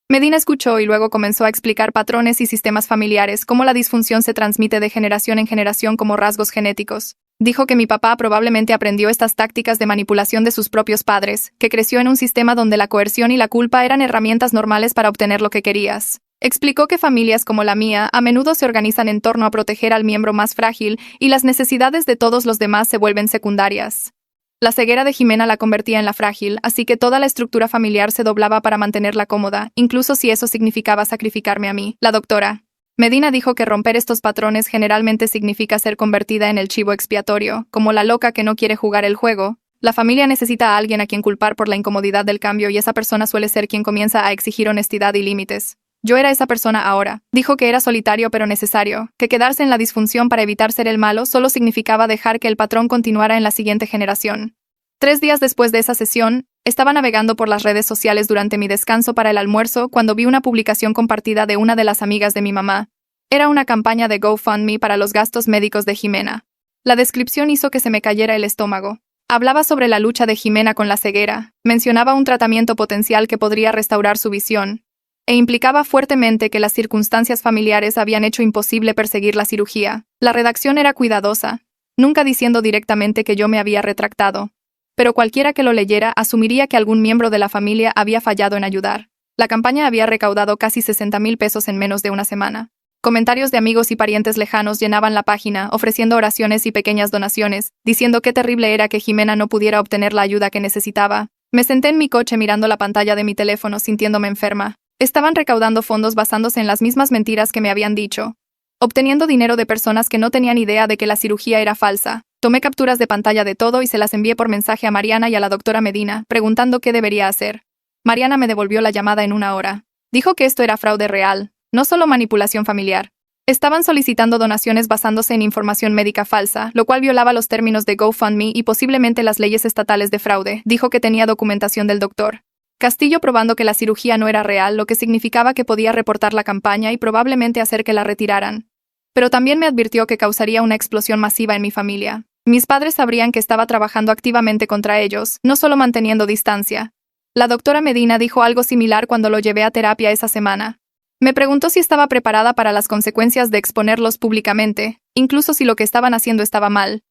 Medina escuchó y luego comenzó a explicar patrones y sistemas familiares, cómo la disfunción se transmite de generación en generación como rasgos genéticos. Dijo que mi papá probablemente aprendió estas tácticas de manipulación de sus propios padres, que creció en un sistema donde la coerción y la culpa eran herramientas normales para obtener lo que querías. Explicó que familias como la mía a menudo se organizan en torno a proteger al miembro más frágil y las necesidades de todos los demás se vuelven secundarias. La ceguera de Jimena la convertía en la frágil, así que toda la estructura familiar se doblaba para mantenerla cómoda, incluso si eso significaba sacrificarme a mí. La doctora Medina dijo que romper estos patrones generalmente significa ser convertida en el chivo expiatorio, como la loca que no quiere jugar el juego. La familia necesita a alguien a quien culpar por la incomodidad del cambio y esa persona suele ser quien comienza a exigir honestidad y límites. Yo era esa persona ahora. Dijo que era solitario pero necesario, que quedarse en la disfunción para evitar ser el malo solo significaba dejar que el patrón continuara en la siguiente generación. 3 días después de esa sesión, estaba navegando por las redes sociales durante mi descanso para el almuerzo cuando vi una publicación compartida de una de las amigas de mi mamá. Era una campaña de GoFundMe para los gastos médicos de Jimena. La descripción hizo que se me cayera el estómago. Hablaba sobre la lucha de Jimena con la ceguera, mencionaba un tratamiento potencial que podría restaurar su visión, e implicaba fuertemente que las circunstancias familiares habían hecho imposible perseguir la cirugía. La redacción era cuidadosa, nunca diciendo directamente que yo me había retractado. Pero cualquiera que lo leyera asumiría que algún miembro de la familia había fallado en ayudar. La campaña había recaudado casi 60,000 pesos en menos de una semana. Comentarios de amigos y parientes lejanos llenaban la página, ofreciendo oraciones y pequeñas donaciones, diciendo qué terrible era que Jimena no pudiera obtener la ayuda que necesitaba. Me senté en mi coche mirando la pantalla de mi teléfono sintiéndome enferma. Estaban recaudando fondos basándose en las mismas mentiras que me habían dicho, obteniendo dinero de personas que no tenían idea de que la cirugía era falsa. Tomé capturas de pantalla de todo y se las envié por mensaje a Mariana y a la doctora Medina, preguntando qué debería hacer. Mariana me devolvió la llamada en 1 hora. Dijo que esto era fraude real, no solo manipulación familiar. Estaban solicitando donaciones basándose en información médica falsa, lo cual violaba los términos de GoFundMe y posiblemente las leyes estatales de fraude. Dijo que tenía documentación del doctor Castillo probando que la cirugía no era real, lo que significaba que podía reportar la campaña y probablemente hacer que la retiraran. Pero también me advirtió que causaría una explosión masiva en mi familia. Mis padres sabrían que estaba trabajando activamente contra ellos, no solo manteniendo distancia. La doctora Medina dijo algo similar cuando lo llevé a terapia esa semana. Me preguntó si estaba preparada para las consecuencias de exponerlos públicamente, incluso si lo que estaban haciendo estaba mal.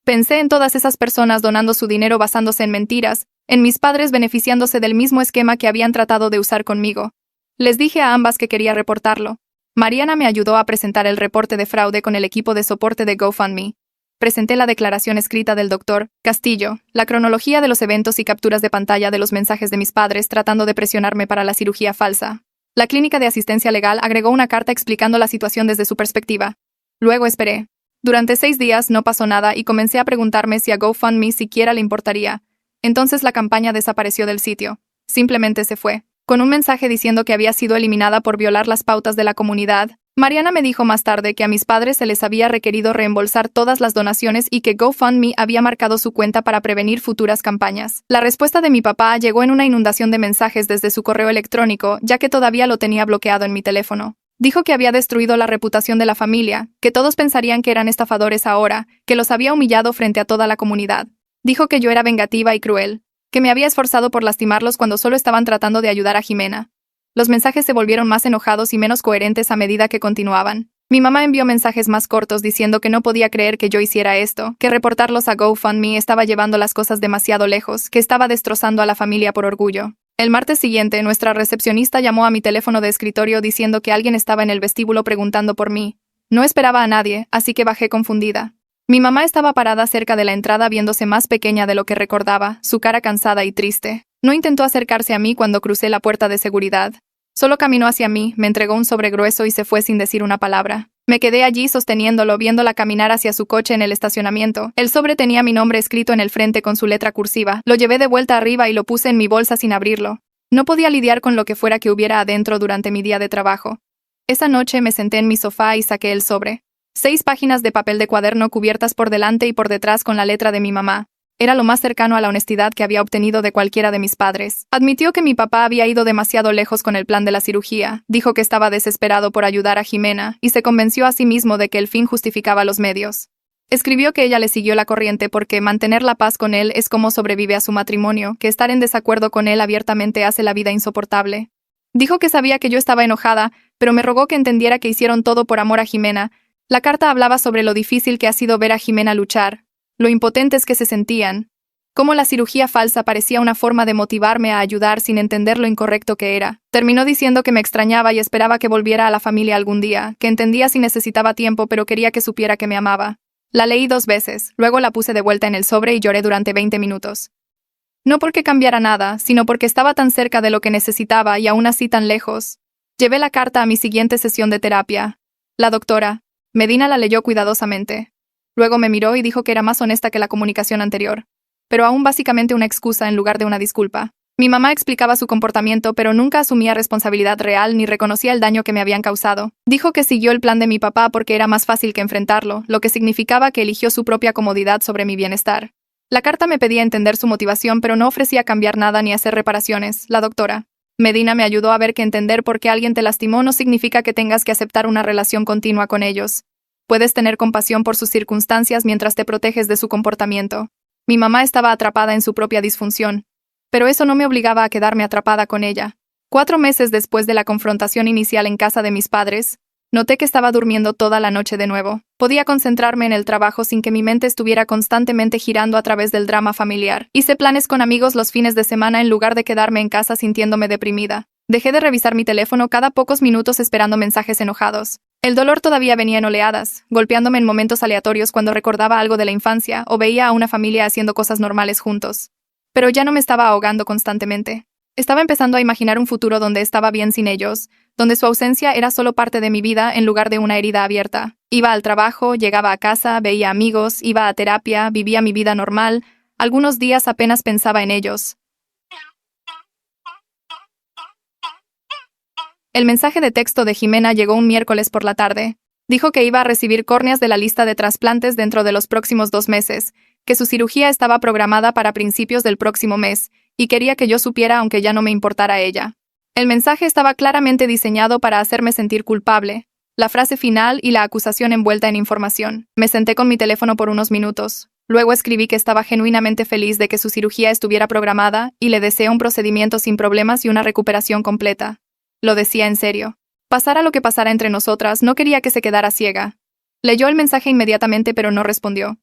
Pensé en todas esas personas donando su dinero basándose en mentiras, en mis padres beneficiándose del mismo esquema que habían tratado de usar conmigo. Les dije a ambas que quería reportarlo. Mariana me ayudó a presentar el reporte de fraude con el equipo de soporte de GoFundMe. Presenté la declaración escrita del Dr. Castillo, la cronología de los eventos y capturas de pantalla de los mensajes de mis padres tratando de presionarme para la cirugía falsa. La clínica de asistencia legal agregó una carta explicando la situación desde su perspectiva. Luego esperé. Durante 6 días no pasó nada y comencé a preguntarme si a GoFundMe siquiera le importaría. Entonces la campaña desapareció del sitio. Simplemente se fue, con un mensaje diciendo que había sido eliminada por violar las pautas de la comunidad. Mariana me dijo más tarde que a mis padres se les había requerido reembolsar todas las donaciones y que GoFundMe había marcado su cuenta para prevenir futuras campañas. La respuesta de mi papá llegó en una inundación de mensajes desde su correo electrónico, ya que todavía lo tenía bloqueado en mi teléfono. Dijo que había destruido la reputación de la familia, que todos pensarían que eran estafadores ahora, que los había humillado frente a toda la comunidad. Dijo que yo era vengativa y cruel, que me había esforzado por lastimarlos cuando solo estaban tratando de ayudar a Jimena. Los mensajes se volvieron más enojados y menos coherentes a medida que continuaban. Mi mamá envió mensajes más cortos diciendo que no podía creer que yo hiciera esto, que reportarlos a GoFundMe estaba llevando las cosas demasiado lejos, que estaba destrozando a la familia por orgullo. El martes siguiente, nuestra recepcionista llamó a mi teléfono de escritorio diciendo que alguien estaba en el vestíbulo preguntando por mí. No esperaba a nadie, así que bajé confundida. Mi mamá estaba parada cerca de la entrada viéndose más pequeña de lo que recordaba, su cara cansada y triste. No intentó acercarse a mí cuando crucé la puerta de seguridad. Solo caminó hacia mí, me entregó un sobre grueso y se fue sin decir una palabra. Me quedé allí sosteniéndolo, viéndola caminar hacia su coche en el estacionamiento. El sobre tenía mi nombre escrito en el frente con su letra cursiva. Lo llevé de vuelta arriba y lo puse en mi bolsa sin abrirlo. No podía lidiar con lo que fuera que hubiera adentro durante mi día de trabajo. Esa noche me senté en mi sofá y saqué el sobre. 6 páginas de papel de cuaderno cubiertas por delante y por detrás con la letra de mi mamá. Era lo más cercano a la honestidad que había obtenido de cualquiera de mis padres. Admitió que mi papá había ido demasiado lejos con el plan de la cirugía, dijo que estaba desesperado por ayudar a Jimena y se convenció a sí mismo de que el fin justificaba los medios. Escribió que ella le siguió la corriente porque mantener la paz con él es como sobrevive a su matrimonio, que estar en desacuerdo con él abiertamente hace la vida insoportable. Dijo que sabía que yo estaba enojada, pero me rogó que entendiera que hicieron todo por amor a Jimena. La carta hablaba sobre lo difícil que ha sido ver a Jimena luchar, lo impotentes que se sentían, cómo la cirugía falsa parecía una forma de motivarme a ayudar sin entender lo incorrecto que era. Terminó diciendo que me extrañaba y esperaba que volviera a la familia algún día, que entendía si necesitaba tiempo pero quería que supiera que me amaba. La leí 2 veces, luego la puse de vuelta en el sobre y lloré durante 20 minutos. No porque cambiara nada, sino porque estaba tan cerca de lo que necesitaba y aún así tan lejos. Llevé la carta a mi siguiente sesión de terapia. La doctora Medina la leyó cuidadosamente. Luego me miró y dijo que era más honesta que la comunicación anterior, pero aún básicamente una excusa en lugar de una disculpa. Mi mamá explicaba su comportamiento, pero nunca asumía responsabilidad real ni reconocía el daño que me habían causado. Dijo que siguió el plan de mi papá porque era más fácil que enfrentarlo, lo que significaba que eligió su propia comodidad sobre mi bienestar. La carta me pedía entender su motivación, pero no ofrecía cambiar nada ni hacer reparaciones. La doctora Medina me ayudó a ver que entender por qué alguien te lastimó no significa que tengas que aceptar una relación continua con ellos. Puedes tener compasión por sus circunstancias mientras te proteges de su comportamiento. Mi mamá estaba atrapada en su propia disfunción, pero eso no me obligaba a quedarme atrapada con ella. 4 meses después de la confrontación inicial en casa de mis padres, noté que estaba durmiendo toda la noche de nuevo. Podía concentrarme en el trabajo sin que mi mente estuviera constantemente girando a través del drama familiar. Hice planes con amigos los fines de semana en lugar de quedarme en casa sintiéndome deprimida. Dejé de revisar mi teléfono cada pocos minutos esperando mensajes enojados. El dolor todavía venía en oleadas, golpeándome en momentos aleatorios cuando recordaba algo de la infancia o veía a una familia haciendo cosas normales juntos. Pero ya no me estaba ahogando constantemente. Estaba empezando a imaginar un futuro donde estaba bien sin ellos, donde su ausencia era solo parte de mi vida en lugar de una herida abierta. Iba al trabajo, llegaba a casa, veía amigos, iba a terapia, vivía mi vida normal. Algunos días apenas pensaba en ellos. El mensaje de texto de Jimena llegó un miércoles por la tarde. Dijo que iba a recibir córneas de la lista de trasplantes dentro de los próximos 2 meses, que su cirugía estaba programada para principios del próximo mes, y quería que yo supiera aunque ya no me importara ella. El mensaje estaba claramente diseñado para hacerme sentir culpable, la frase final y la acusación envuelta en información. Me senté con mi teléfono por unos minutos. Luego escribí que estaba genuinamente feliz de que su cirugía estuviera programada y le deseé un procedimiento sin problemas y una recuperación completa. Lo decía en serio. Pasara lo que pasara entre nosotras, no quería que se quedara ciega. Leyó el mensaje inmediatamente pero no respondió.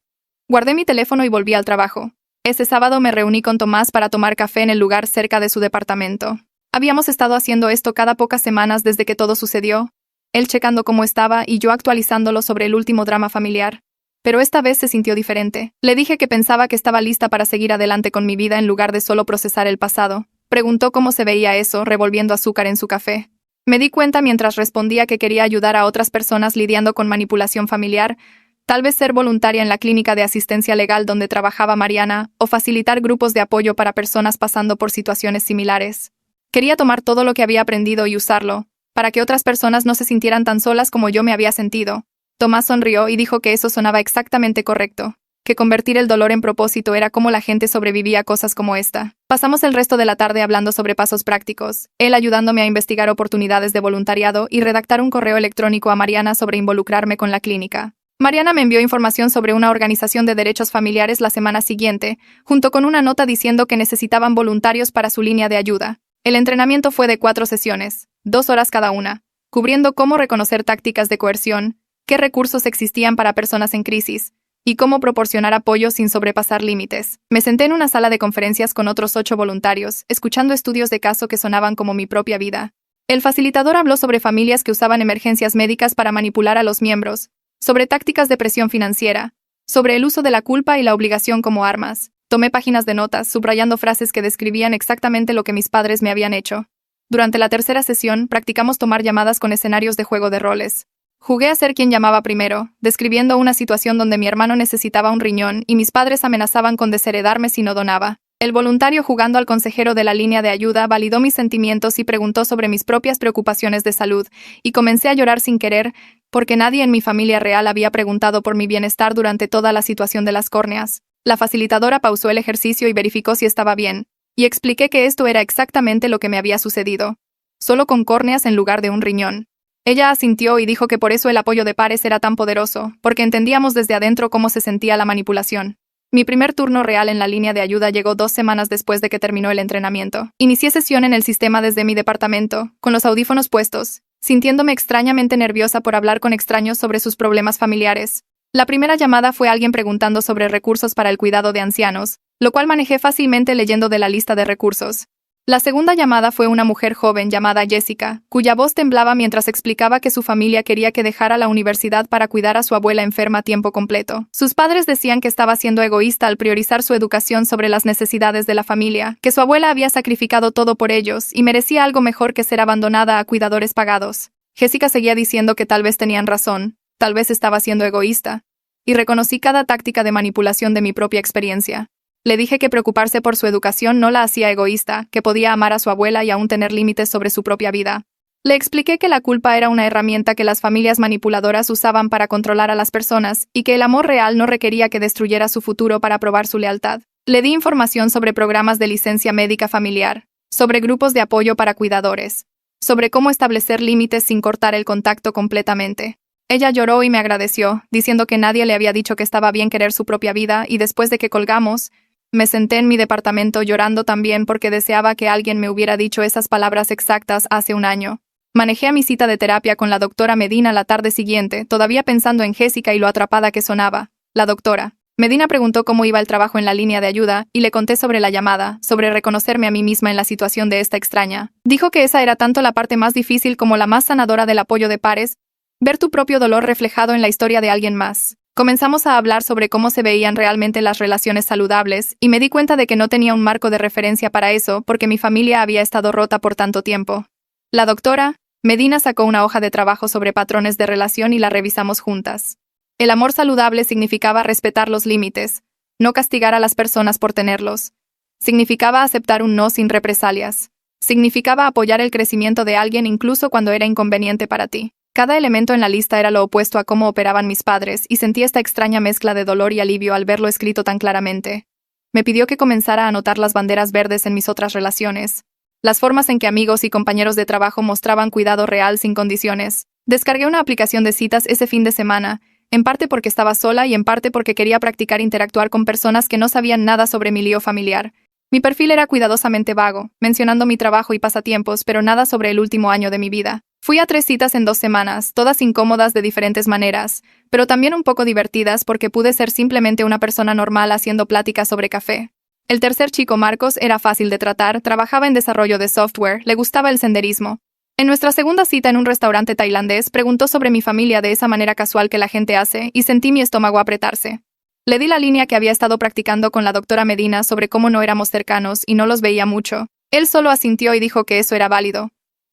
Guardé mi teléfono y volví al trabajo. Ese sábado me reuní con Tomás para tomar café en el lugar cerca de su departamento. Habíamos estado haciendo esto cada pocas semanas desde que todo sucedió, él checando cómo estaba y yo actualizándolo sobre el último drama familiar. Pero esta vez se sintió diferente. Le dije que pensaba que estaba lista para seguir adelante con mi vida en lugar de solo procesar el pasado. Preguntó cómo se veía eso, revolviendo azúcar en su café. Me di cuenta mientras respondía que quería ayudar a otras personas lidiando con manipulación familiar, tal vez ser voluntaria en la clínica de asistencia legal donde trabajaba Mariana, o facilitar grupos de apoyo para personas pasando por situaciones similares. Quería tomar todo lo que había aprendido y usarlo, para que otras personas no se sintieran tan solas como yo me había sentido. Tomás sonrió y dijo que eso sonaba exactamente correcto, que convertir el dolor en propósito era cómo la gente sobrevivía a cosas como esta. Pasamos el resto de la tarde hablando sobre pasos prácticos, él ayudándome a investigar oportunidades de voluntariado y redactar un correo electrónico a Mariana sobre involucrarme con la clínica. Mariana me envió información sobre una organización de derechos familiares la semana siguiente, junto con una nota diciendo que necesitaban voluntarios para su línea de ayuda. El entrenamiento fue de 4 sesiones, 2 horas cada una, cubriendo cómo reconocer tácticas de coerción, qué recursos existían para personas en crisis, y cómo proporcionar apoyo sin sobrepasar límites. Me senté en una sala de conferencias con otros 8 voluntarios, escuchando estudios de caso que sonaban como mi propia vida. El facilitador habló sobre familias que usaban emergencias médicas para manipular a los miembros, sobre tácticas de presión financiera, sobre el uso de la culpa y la obligación como armas. Tomé páginas de notas, subrayando frases que describían exactamente lo que mis padres me habían hecho. Durante la tercera sesión, practicamos tomar llamadas con escenarios de juego de roles. Jugué a ser quien llamaba primero, describiendo una situación donde mi hermano necesitaba un riñón y mis padres amenazaban con desheredarme si no donaba. El voluntario jugando al consejero de la línea de ayuda validó mis sentimientos y preguntó sobre mis propias preocupaciones de salud, y comencé a llorar sin querer, porque nadie en mi familia real había preguntado por mi bienestar durante toda la situación de las córneas. La facilitadora pausó el ejercicio y verificó si estaba bien, y expliqué que esto era exactamente lo que me había sucedido, solo con córneas en lugar de un riñón. Ella asintió y dijo que por eso el apoyo de pares era tan poderoso, porque entendíamos desde adentro cómo se sentía la manipulación. Mi primer turno real en la línea de ayuda llegó 2 semanas después de que terminó el entrenamiento. Inicié sesión en el sistema desde mi departamento, con los audífonos puestos, sintiéndome extrañamente nerviosa por hablar con extraños sobre sus problemas familiares. La primera llamada fue alguien preguntando sobre recursos para el cuidado de ancianos, lo cual manejé fácilmente leyendo de la lista de recursos. La segunda llamada fue una mujer joven llamada Jessica, cuya voz temblaba mientras explicaba que su familia quería que dejara la universidad para cuidar a su abuela enferma a tiempo completo. Sus padres decían que estaba siendo egoísta al priorizar su educación sobre las necesidades de la familia, que su abuela había sacrificado todo por ellos y merecía algo mejor que ser abandonada a cuidadores pagados. Jessica seguía diciendo que tal vez tenían razón, tal vez estaba siendo egoísta, y reconocí cada táctica de manipulación de mi propia experiencia. Le dije que preocuparse por su educación no la hacía egoísta, que podía amar a su abuela y aún tener límites sobre su propia vida. Le expliqué que la culpa era una herramienta que las familias manipuladoras usaban para controlar a las personas y que el amor real no requería que destruyera su futuro para probar su lealtad. Le di información sobre programas de licencia médica familiar, sobre grupos de apoyo para cuidadores, sobre cómo establecer límites sin cortar el contacto completamente. Ella lloró y me agradeció, diciendo que nadie le había dicho que estaba bien querer su propia vida, y después de que colgamos, me senté en mi departamento llorando también porque deseaba que alguien me hubiera dicho esas palabras exactas hace un año. Manejé a mi cita de terapia con la doctora Medina la tarde siguiente, todavía pensando en Jessica y lo atrapada que sonaba. La doctora Medina preguntó cómo iba el trabajo en la línea de ayuda, y le conté sobre la llamada, sobre reconocerme a mí misma en la situación de esta extraña. Dijo que esa era tanto la parte más difícil como la más sanadora del apoyo de pares, ver tu propio dolor reflejado en la historia de alguien más. Comenzamos a hablar sobre cómo se veían realmente las relaciones saludables, y me di cuenta de que no tenía un marco de referencia para eso porque mi familia había estado rota por tanto tiempo. La doctora Medina sacó una hoja de trabajo sobre patrones de relación y la revisamos juntas. El amor saludable significaba respetar los límites, no castigar a las personas por tenerlos. Significaba aceptar un no sin represalias. Significaba apoyar el crecimiento de alguien incluso cuando era inconveniente para ti. Cada elemento en la lista era lo opuesto a cómo operaban mis padres, y sentí esta extraña mezcla de dolor y alivio al verlo escrito tan claramente. Me pidió que comenzara a anotar las banderas verdes en mis otras relaciones, las formas en que amigos y compañeros de trabajo mostraban cuidado real sin condiciones. Descargué una aplicación de citas ese fin de semana, en parte porque estaba sola y en parte porque quería practicar interactuar con personas que no sabían nada sobre mi lío familiar. Mi perfil era cuidadosamente vago, mencionando mi trabajo y pasatiempos, pero nada sobre el último año de mi vida. Fui a 3 citas en 2 semanas, todas incómodas de diferentes maneras, pero también un poco divertidas porque pude ser simplemente una persona normal haciendo pláticas sobre café. El tercer chico, Marcos, era fácil de tratar, trabajaba en desarrollo de software, le gustaba el senderismo. En nuestra segunda cita en un restaurante tailandés, preguntó sobre mi familia de esa manera casual que la gente hace, y sentí mi estómago apretarse. Le di la línea que había estado practicando con la doctora Medina sobre cómo no éramos cercanos y no los veía mucho. Él solo asintió y dijo que eso era válido.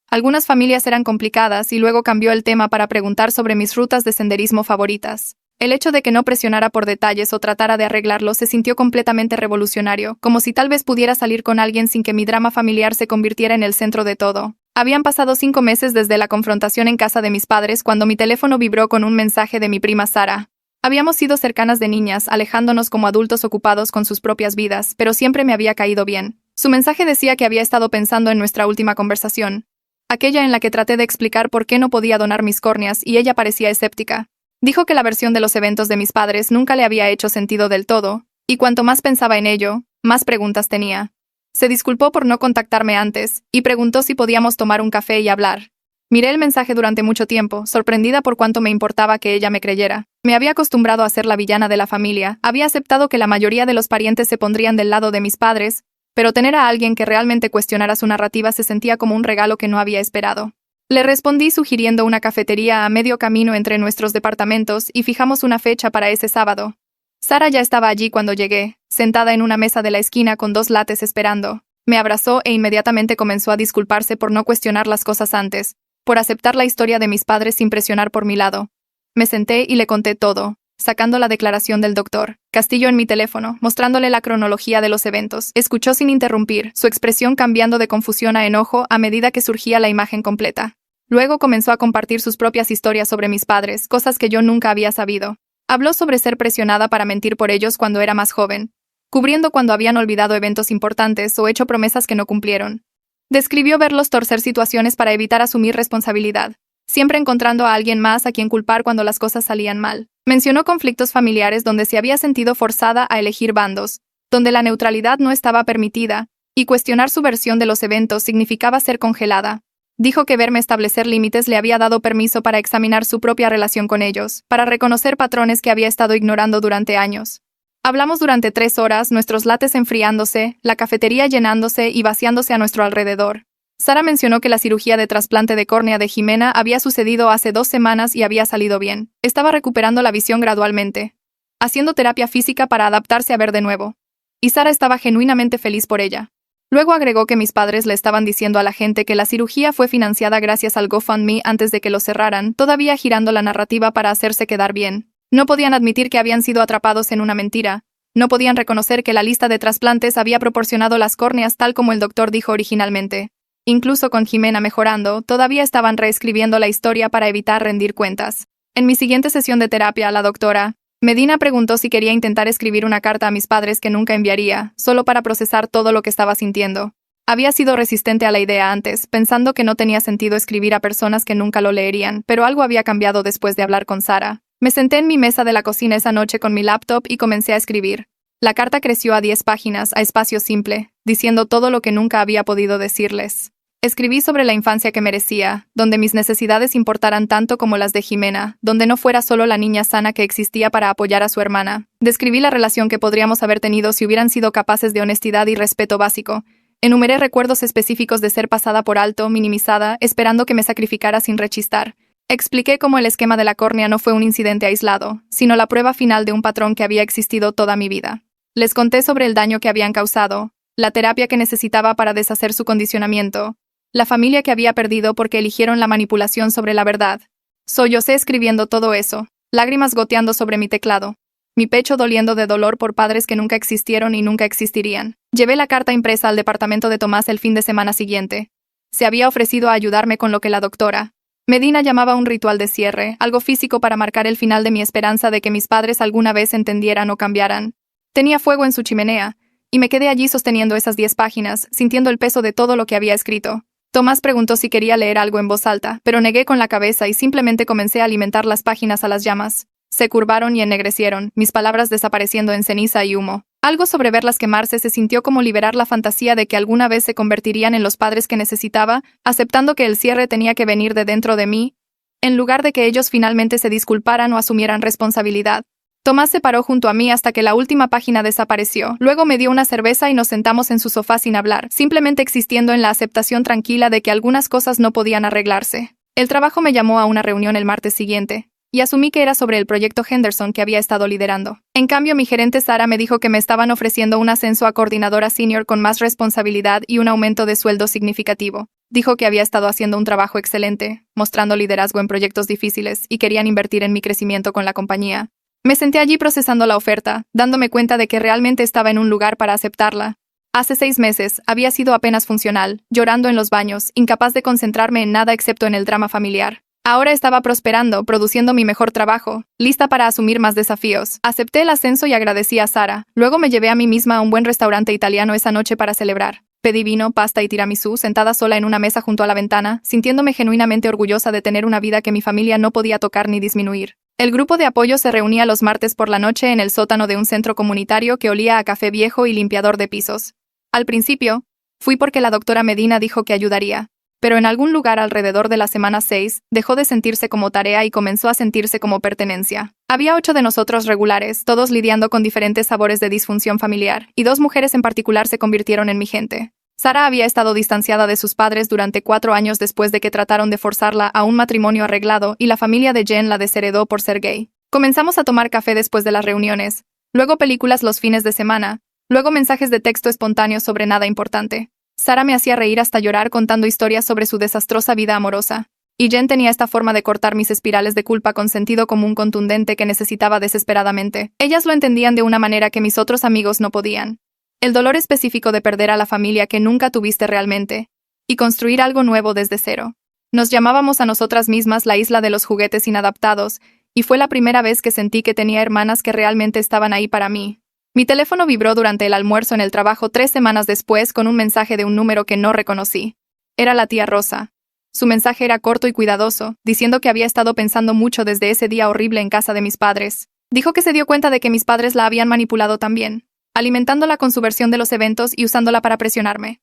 Algunas familias eran complicadas y luego cambió el tema para preguntar sobre mis rutas de senderismo favoritas. El hecho de que no presionara por detalles o tratara de arreglarlo se sintió completamente revolucionario, como si tal vez pudiera salir con alguien sin que mi drama familiar se convirtiera en el centro de todo. Habían pasado 5 meses desde la confrontación en casa de mis padres cuando mi teléfono vibró con un mensaje de mi prima Sara. Habíamos sido cercanas de niñas, alejándonos como adultos ocupados con sus propias vidas, pero siempre me había caído bien. Su mensaje decía que había estado pensando en nuestra última conversación, aquella en la que traté de explicar por qué no podía donar mis córneas y ella parecía escéptica. Dijo que la versión de los eventos de mis padres nunca le había hecho sentido del todo, y cuanto más pensaba en ello, más preguntas tenía. Se disculpó por no contactarme antes, y preguntó si podíamos tomar un café y hablar. Miré el mensaje durante mucho tiempo, sorprendida por cuánto me importaba que ella me creyera. Me había acostumbrado a ser la villana de la familia, había aceptado que la mayoría de los parientes se pondrían del lado de mis padres, pero tener a alguien que realmente cuestionara su narrativa se sentía como un regalo que no había esperado. Le respondí sugiriendo una cafetería a medio camino entre nuestros departamentos y fijamos una fecha para ese sábado. Sara ya estaba allí cuando llegué, sentada en una mesa de la esquina con 2 lates esperando. Me abrazó e inmediatamente comenzó a disculparse por no cuestionar las cosas antes, por aceptar la historia de mis padres sin presionar por mi lado. Me senté y le conté todo, sacando la declaración del doctor Castillo en mi teléfono, mostrándole la cronología de los eventos. Escuchó sin interrumpir, su expresión cambiando de confusión a enojo a medida que surgía la imagen completa. Luego comenzó a compartir sus propias historias sobre mis padres, cosas que yo nunca había sabido. Habló sobre ser presionada para mentir por ellos cuando era más joven, cubriendo cuando habían olvidado eventos importantes o hecho promesas que no cumplieron. Describió verlos torcer situaciones para evitar asumir responsabilidad, siempre encontrando a alguien más a quien culpar cuando las cosas salían mal. Mencionó conflictos familiares donde se había sentido forzada a elegir bandos, donde la neutralidad no estaba permitida, y cuestionar su versión de los eventos significaba ser congelada. Dijo que verme establecer límites le había dado permiso para examinar su propia relación con ellos, para reconocer patrones que había estado ignorando durante años. Hablamos durante 3 horas, nuestros lates enfriándose, la cafetería llenándose y vaciándose a nuestro alrededor. Sara mencionó que la cirugía de trasplante de córnea de Jimena había sucedido hace 2 semanas y había salido bien. Estaba recuperando la visión gradualmente, haciendo terapia física para adaptarse a ver de nuevo. Y Sara estaba genuinamente feliz por ella. Luego agregó que mis padres le estaban diciendo a la gente que la cirugía fue financiada gracias al GoFundMe antes de que lo cerraran, todavía girando la narrativa para hacerse quedar bien. No podían admitir que habían sido atrapados en una mentira. No podían reconocer que la lista de trasplantes había proporcionado las córneas tal como el doctor dijo originalmente. Incluso con Jimena mejorando, todavía estaban reescribiendo la historia para evitar rendir cuentas. En mi siguiente sesión de terapia, la doctora Medina preguntó si quería intentar escribir una carta a mis padres que nunca enviaría, solo para procesar todo lo que estaba sintiendo. Había sido resistente a la idea antes, pensando que no tenía sentido escribir a personas que nunca lo leerían, pero algo había cambiado después de hablar con Sara. Me senté en mi mesa de la cocina esa noche con mi laptop y comencé a escribir. La carta creció a 10 páginas, a espacio simple, diciendo todo lo que nunca había podido decirles. Escribí sobre la infancia que merecía, donde mis necesidades importaran tanto como las de Jimena, donde no fuera solo la niña sana que existía para apoyar a su hermana. Describí la relación que podríamos haber tenido si hubieran sido capaces de honestidad y respeto básico. Enumeré recuerdos específicos de ser pasada por alto, minimizada, esperando que me sacrificara sin rechistar. Expliqué cómo el esquema de la córnea no fue un incidente aislado, sino la prueba final de un patrón que había existido toda mi vida. Les conté sobre el daño que habían causado, la terapia que necesitaba para deshacer su condicionamiento, la familia que había perdido porque eligieron la manipulación sobre la verdad. Sollocé escribiendo todo eso, lágrimas goteando sobre mi teclado, mi pecho doliendo de dolor por padres que nunca existieron y nunca existirían. Llevé la carta impresa al departamento de Tomás el fin de semana siguiente. Se había ofrecido a ayudarme con lo que la doctora Medina llamaba un ritual de cierre, algo físico para marcar el final de mi esperanza de que mis padres alguna vez entendieran o cambiaran. Tenía fuego en su chimenea, y me quedé allí sosteniendo esas 10 páginas, sintiendo el peso de todo lo que había escrito. Tomás preguntó si quería leer algo en voz alta, pero negué con la cabeza y simplemente comencé a alimentar las páginas a las llamas. Se curvaron y ennegrecieron, mis palabras desapareciendo en ceniza y humo. Algo sobre verlas quemarse se sintió como liberar la fantasía de que alguna vez se convertirían en los padres que necesitaba, aceptando que el cierre tenía que venir de dentro de mí, en lugar de que ellos finalmente se disculparan o asumieran responsabilidad. Tomás se paró junto a mí hasta que la última página desapareció. Luego me dio una cerveza y nos sentamos en su sofá sin hablar, simplemente existiendo en la aceptación tranquila de que algunas cosas no podían arreglarse. El trabajo me llamó a una reunión el martes siguiente, y asumí que era sobre el proyecto Henderson que había estado liderando. En cambio, mi gerente Sara me dijo que me estaban ofreciendo un ascenso a coordinadora senior con más responsabilidad y un aumento de sueldo significativo. Dijo que había estado haciendo un trabajo excelente, mostrando liderazgo en proyectos difíciles y querían invertir en mi crecimiento con la compañía. Me senté allí procesando la oferta, dándome cuenta de que realmente estaba en un lugar para aceptarla. Hace 6 meses, había sido apenas funcional, llorando en los baños, incapaz de concentrarme en nada excepto en el drama familiar. Ahora estaba prosperando, produciendo mi mejor trabajo, lista para asumir más desafíos. Acepté el ascenso y agradecí a Sara. Luego me llevé a mí misma a un buen restaurante italiano esa noche para celebrar. Pedí vino, pasta y tiramisú, sentada sola en una mesa junto a la ventana, sintiéndome genuinamente orgullosa de tener una vida que mi familia no podía tocar ni disminuir. El grupo de apoyo se reunía los martes por la noche en el sótano de un centro comunitario que olía a café viejo y limpiador de pisos. Al principio, fui porque la doctora Medina dijo que ayudaría, pero en algún lugar alrededor de la semana 6, dejó de sentirse como tarea y comenzó a sentirse como pertenencia. Había 8 de nosotros regulares, todos lidiando con diferentes sabores de disfunción familiar, y 2 mujeres en particular se convirtieron en mi gente. Sara había estado distanciada de sus padres durante 4 años después de que trataron de forzarla a un matrimonio arreglado y la familia de Jen la desheredó por ser gay. Comenzamos a tomar café después de las reuniones, luego películas los fines de semana, luego mensajes de texto espontáneos sobre nada importante. Sara me hacía reír hasta llorar contando historias sobre su desastrosa vida amorosa. Y Jen tenía esta forma de cortar mis espirales de culpa con sentido común contundente que necesitaba desesperadamente. Ellas lo entendían de una manera que mis otros amigos no podían. El dolor específico de perder a la familia que nunca tuviste realmente, y construir algo nuevo desde cero. Nos llamábamos a nosotras mismas la isla de los juguetes inadaptados, y fue la primera vez que sentí que tenía hermanas que realmente estaban ahí para mí. Mi teléfono vibró durante el almuerzo en el trabajo 3 semanas después con un mensaje de un número que no reconocí. Era la tía Rosa. Su mensaje era corto y cuidadoso, diciendo que había estado pensando mucho desde ese día horrible en casa de mis padres. Dijo que se dio cuenta de que mis padres la habían manipulado también, alimentándola con su versión de los eventos y usándola para presionarme.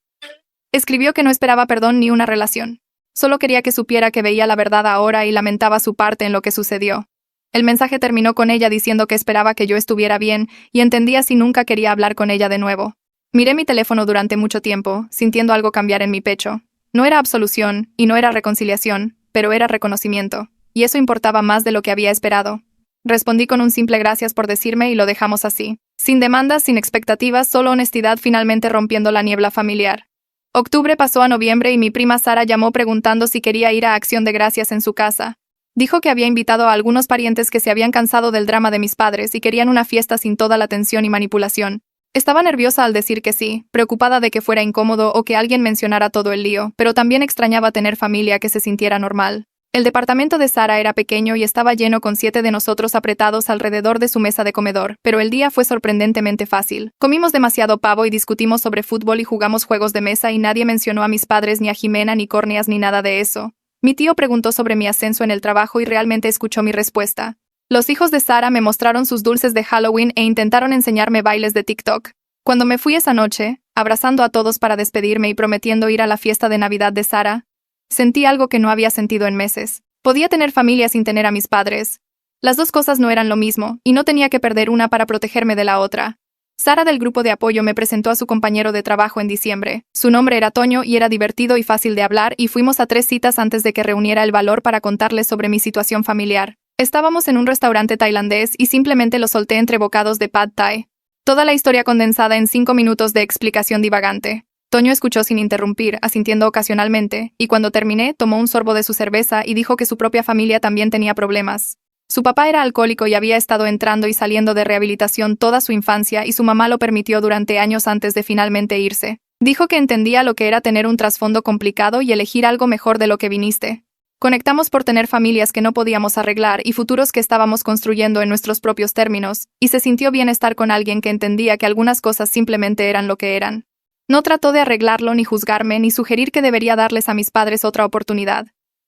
Escribió que no esperaba perdón ni una relación. Solo quería que supiera que veía la verdad ahora y lamentaba su parte en lo que sucedió. El mensaje terminó con ella diciendo que esperaba que yo estuviera bien y entendía si nunca quería hablar con ella de nuevo. Miré mi teléfono durante mucho tiempo, sintiendo algo cambiar en mi pecho. No era absolución y no era reconciliación, pero era reconocimiento, y eso importaba más de lo que había esperado. Respondí con un simple gracias por decirme y lo dejamos así. Sin demandas, sin expectativas, solo honestidad finalmente rompiendo la niebla familiar. Octubre pasó a noviembre y mi prima Sara llamó preguntando si quería ir a Acción de Gracias en su casa. Dijo que había invitado a algunos parientes que se habían cansado del drama de mis padres y querían una fiesta sin toda la tensión y manipulación. Estaba nerviosa al decir que sí, preocupada de que fuera incómodo o que alguien mencionara todo el lío, pero también extrañaba tener familia que se sintiera normal. El departamento de Sara era pequeño y estaba lleno con 7 de nosotros apretados alrededor de su mesa de comedor, pero el día fue sorprendentemente fácil. Comimos demasiado pavo y discutimos sobre fútbol y jugamos juegos de mesa y nadie mencionó a mis padres ni a Jimena ni córneas ni nada de eso. Mi tío preguntó sobre mi ascenso en el trabajo y realmente escuchó mi respuesta. Los hijos de Sara me mostraron sus dulces de Halloween e intentaron enseñarme bailes de TikTok. Cuando me fui esa noche, abrazando a todos para despedirme y prometiendo ir a la fiesta de Navidad de Sara, sentí algo que no había sentido en meses. Podía tener familia sin tener a mis padres. Las dos cosas no eran lo mismo, y no tenía que perder una para protegerme de la otra. Sara del grupo de apoyo me presentó a su compañero de trabajo en diciembre. Su nombre era Toño y era divertido y fácil de hablar y fuimos a 3 citas antes de que reuniera el valor para contarles sobre mi situación familiar. Estábamos en un restaurante tailandés y simplemente lo solté entre bocados de pad thai. Toda la historia condensada en 5 minutos de explicación divagante. Toño escuchó sin interrumpir, asintiendo ocasionalmente, y cuando terminé, tomó un sorbo de su cerveza y dijo que su propia familia también tenía problemas. Su papá era alcohólico y había estado entrando y saliendo de rehabilitación toda su infancia y su mamá lo permitió durante años antes de finalmente irse. Dijo que entendía lo que era tener un trasfondo complicado y elegir algo mejor de lo que viniste. Conectamos por tener familias que no podíamos arreglar y futuros que estábamos construyendo en nuestros propios términos, y se sintió bien estar con alguien que entendía que algunas cosas simplemente eran lo que eran. No trató de arreglarlo ni juzgarme ni sugerir que debería darles a mis padres otra oportunidad.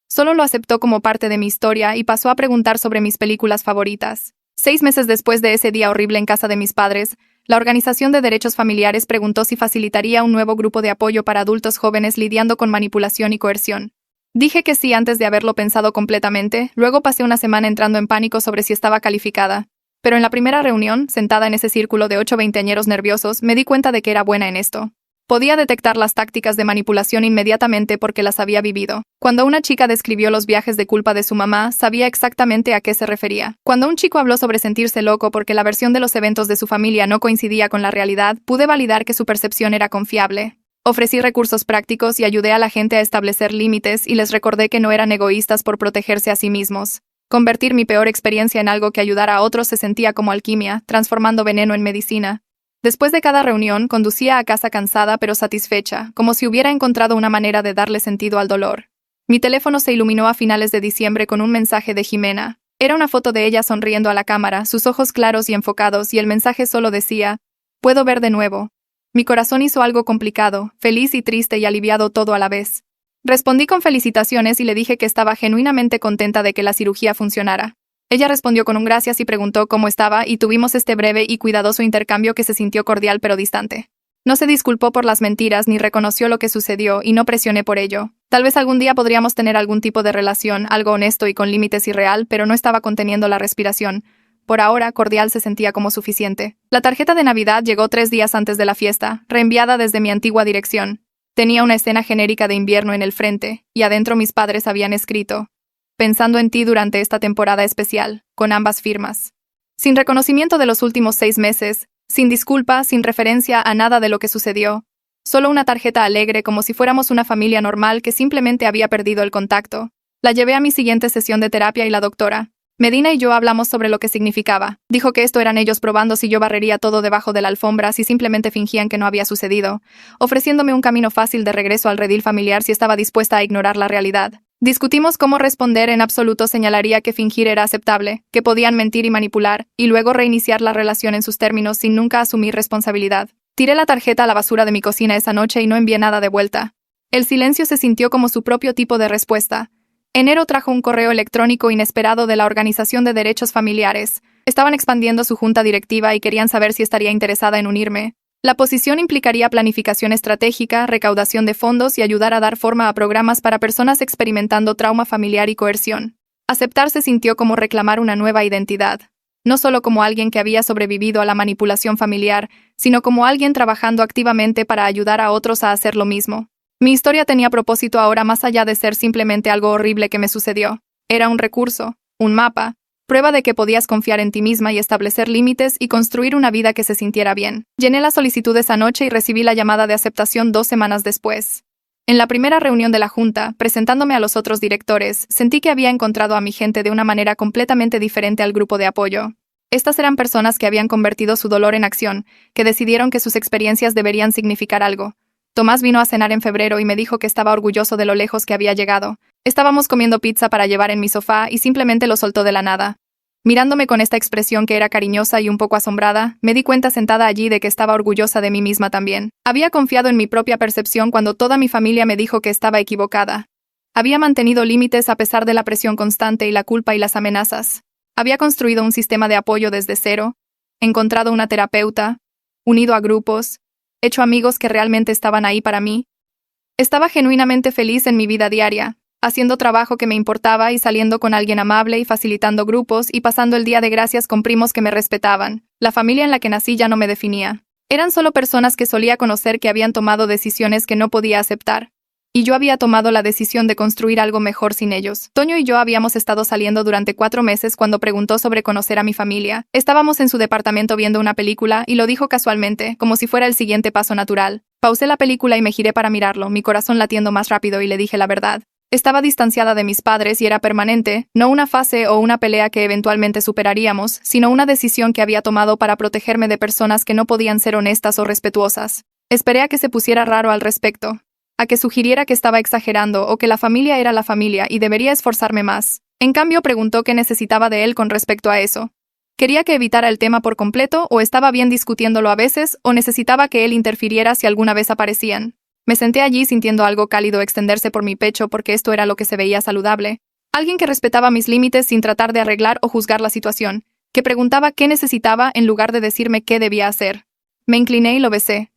Solo lo aceptó como parte de mi historia y pasó a preguntar sobre mis películas favoritas. 6 meses después de ese día horrible en casa de mis padres, La Organización de Derechos Familiares preguntó si facilitaría un nuevo grupo de apoyo para adultos jóvenes lidiando con manipulación y coerción. Dije que sí antes de haberlo pensado completamente, luego pasé una semana entrando en pánico sobre si estaba calificada. Pero en la primera reunión, sentada en ese círculo de 8 veinteañeros nerviosos, me di cuenta de que era buena en esto. Podía detectar las tácticas de manipulación inmediatamente porque las había vivido. Cuando una chica describió los viajes de culpa de su mamá, sabía exactamente a qué se refería. Cuando un chico habló sobre sentirse loco porque la versión de los eventos de su familia no coincidía con la realidad, pude validar que su percepción era confiable. Ofrecí recursos prácticos y ayudé a la gente a establecer límites y les recordé que no eran egoístas por protegerse a sí mismos. Convertir mi peor experiencia en algo que ayudara a otros se sentía como alquimia, transformando veneno en medicina. Después de cada reunión, conducía a casa cansada pero satisfecha, como si hubiera encontrado una manera de darle sentido al dolor. Mi teléfono se iluminó a finales de diciembre con un mensaje de Jimena. Era una foto de ella sonriendo a la cámara, sus ojos claros y enfocados, y el mensaje solo decía: «Puedo ver de nuevo». Mi corazón hizo algo complicado, feliz y triste y aliviado todo a la vez. Respondí con felicitaciones y le dije que estaba genuinamente contenta de que la cirugía funcionara. Ella respondió con un gracias y preguntó cómo estaba, y tuvimos este breve y cuidadoso intercambio que se sintió cordial pero distante. No se disculpó por las mentiras ni reconoció lo que sucedió, y no presioné por ello. Tal vez algún día podríamos tener algún tipo de relación, algo honesto y con límites y real, pero no estaba conteniendo la respiración. Por ahora, cordial se sentía como suficiente. La tarjeta de Navidad llegó 3 días antes de la fiesta, reenviada desde mi antigua dirección. Tenía una escena genérica de invierno en el frente, y adentro mis padres habían escrito: «Pensando en ti durante esta temporada especial», con ambas firmas. Sin reconocimiento de los últimos 6 meses, sin disculpa, sin referencia a nada de lo que sucedió. Solo una tarjeta alegre, como si fuéramos una familia normal que simplemente había perdido el contacto. La llevé a mi siguiente sesión de terapia y la doctora Medina y yo hablamos sobre lo que significaba. Dijo que esto eran ellos probando si yo barrería todo debajo de la alfombra si simplemente fingían que no había sucedido, ofreciéndome un camino fácil de regreso al redil familiar si estaba dispuesta a ignorar la realidad. Discutimos cómo responder. En absoluto señalaría que fingir era aceptable, que podían mentir y manipular, y luego reiniciar la relación en sus términos sin nunca asumir responsabilidad. Tiré la tarjeta a la basura de mi cocina esa noche y no envié nada de vuelta. El silencio se sintió como su propio tipo de respuesta. Enero trajo un correo electrónico inesperado de la Organización de Derechos Familiares. Estaban expandiendo su junta directiva y querían saber si estaría interesada en unirme. La posición implicaría planificación estratégica, recaudación de fondos y ayudar a dar forma a programas para personas experimentando trauma familiar y coerción. Aceptar se sintió como reclamar una nueva identidad. No solo como alguien que había sobrevivido a la manipulación familiar, sino como alguien trabajando activamente para ayudar a otros a hacer lo mismo. Mi historia tenía propósito ahora más allá de ser simplemente algo horrible que me sucedió. Era un recurso, un mapa, prueba de que podías confiar en ti misma y establecer límites y construir una vida que se sintiera bien. Llené la solicitud esa noche y recibí la llamada de aceptación 2 semanas después. En la primera reunión de la junta, presentándome a los otros directores, sentí que había encontrado a mi gente de una manera completamente diferente al grupo de apoyo. Estas eran personas que habían convertido su dolor en acción, que decidieron que sus experiencias deberían significar algo. Tomás vino a cenar en febrero y me dijo que estaba orgulloso de lo lejos que había llegado. Estábamos comiendo pizza para llevar en mi sofá y simplemente lo soltó de la nada. Mirándome con esta expresión que era cariñosa y un poco asombrada, me di cuenta sentada allí de que estaba orgullosa de mí misma también. Había confiado en mi propia percepción cuando toda mi familia me dijo que estaba equivocada. Había mantenido límites a pesar de la presión constante y la culpa y las amenazas. Había construido un sistema de apoyo desde cero, encontrado una terapeuta, unido a grupos, hecho amigos que realmente estaban ahí para mí. Estaba genuinamente feliz en mi vida diaria, haciendo trabajo que me importaba y saliendo con alguien amable y facilitando grupos y pasando el día de gracias con primos que me respetaban. La familia en la que nací ya no me definía. Eran solo personas que solía conocer que habían tomado decisiones que no podía aceptar. Y yo había tomado la decisión de construir algo mejor sin ellos. Toño y yo habíamos estado saliendo durante 4 meses cuando preguntó sobre conocer a mi familia. Estábamos en su departamento viendo una película y lo dijo casualmente, como si fuera el siguiente paso natural. Pausé la película y me giré para mirarlo, mi corazón latiendo más rápido, y le dije la verdad. Estaba distanciada de mis padres y era permanente, no una fase o una pelea que eventualmente superaríamos, sino una decisión que había tomado para protegerme de personas que no podían ser honestas o respetuosas. Esperé a que se pusiera raro al respecto, a que sugiriera que estaba exagerando o que la familia era la familia y debería esforzarme más. En cambio, preguntó qué necesitaba de él con respecto a eso. ¿Quería que evitara el tema por completo o estaba bien discutiéndolo a veces o necesitaba que él interfiriera si alguna vez aparecían? Me senté allí sintiendo algo cálido extenderse por mi pecho porque esto era lo que se veía saludable. Alguien que respetaba mis límites sin tratar de arreglar o juzgar la situación, que preguntaba qué necesitaba en lugar de decirme qué debía hacer. Me incliné y lo besé.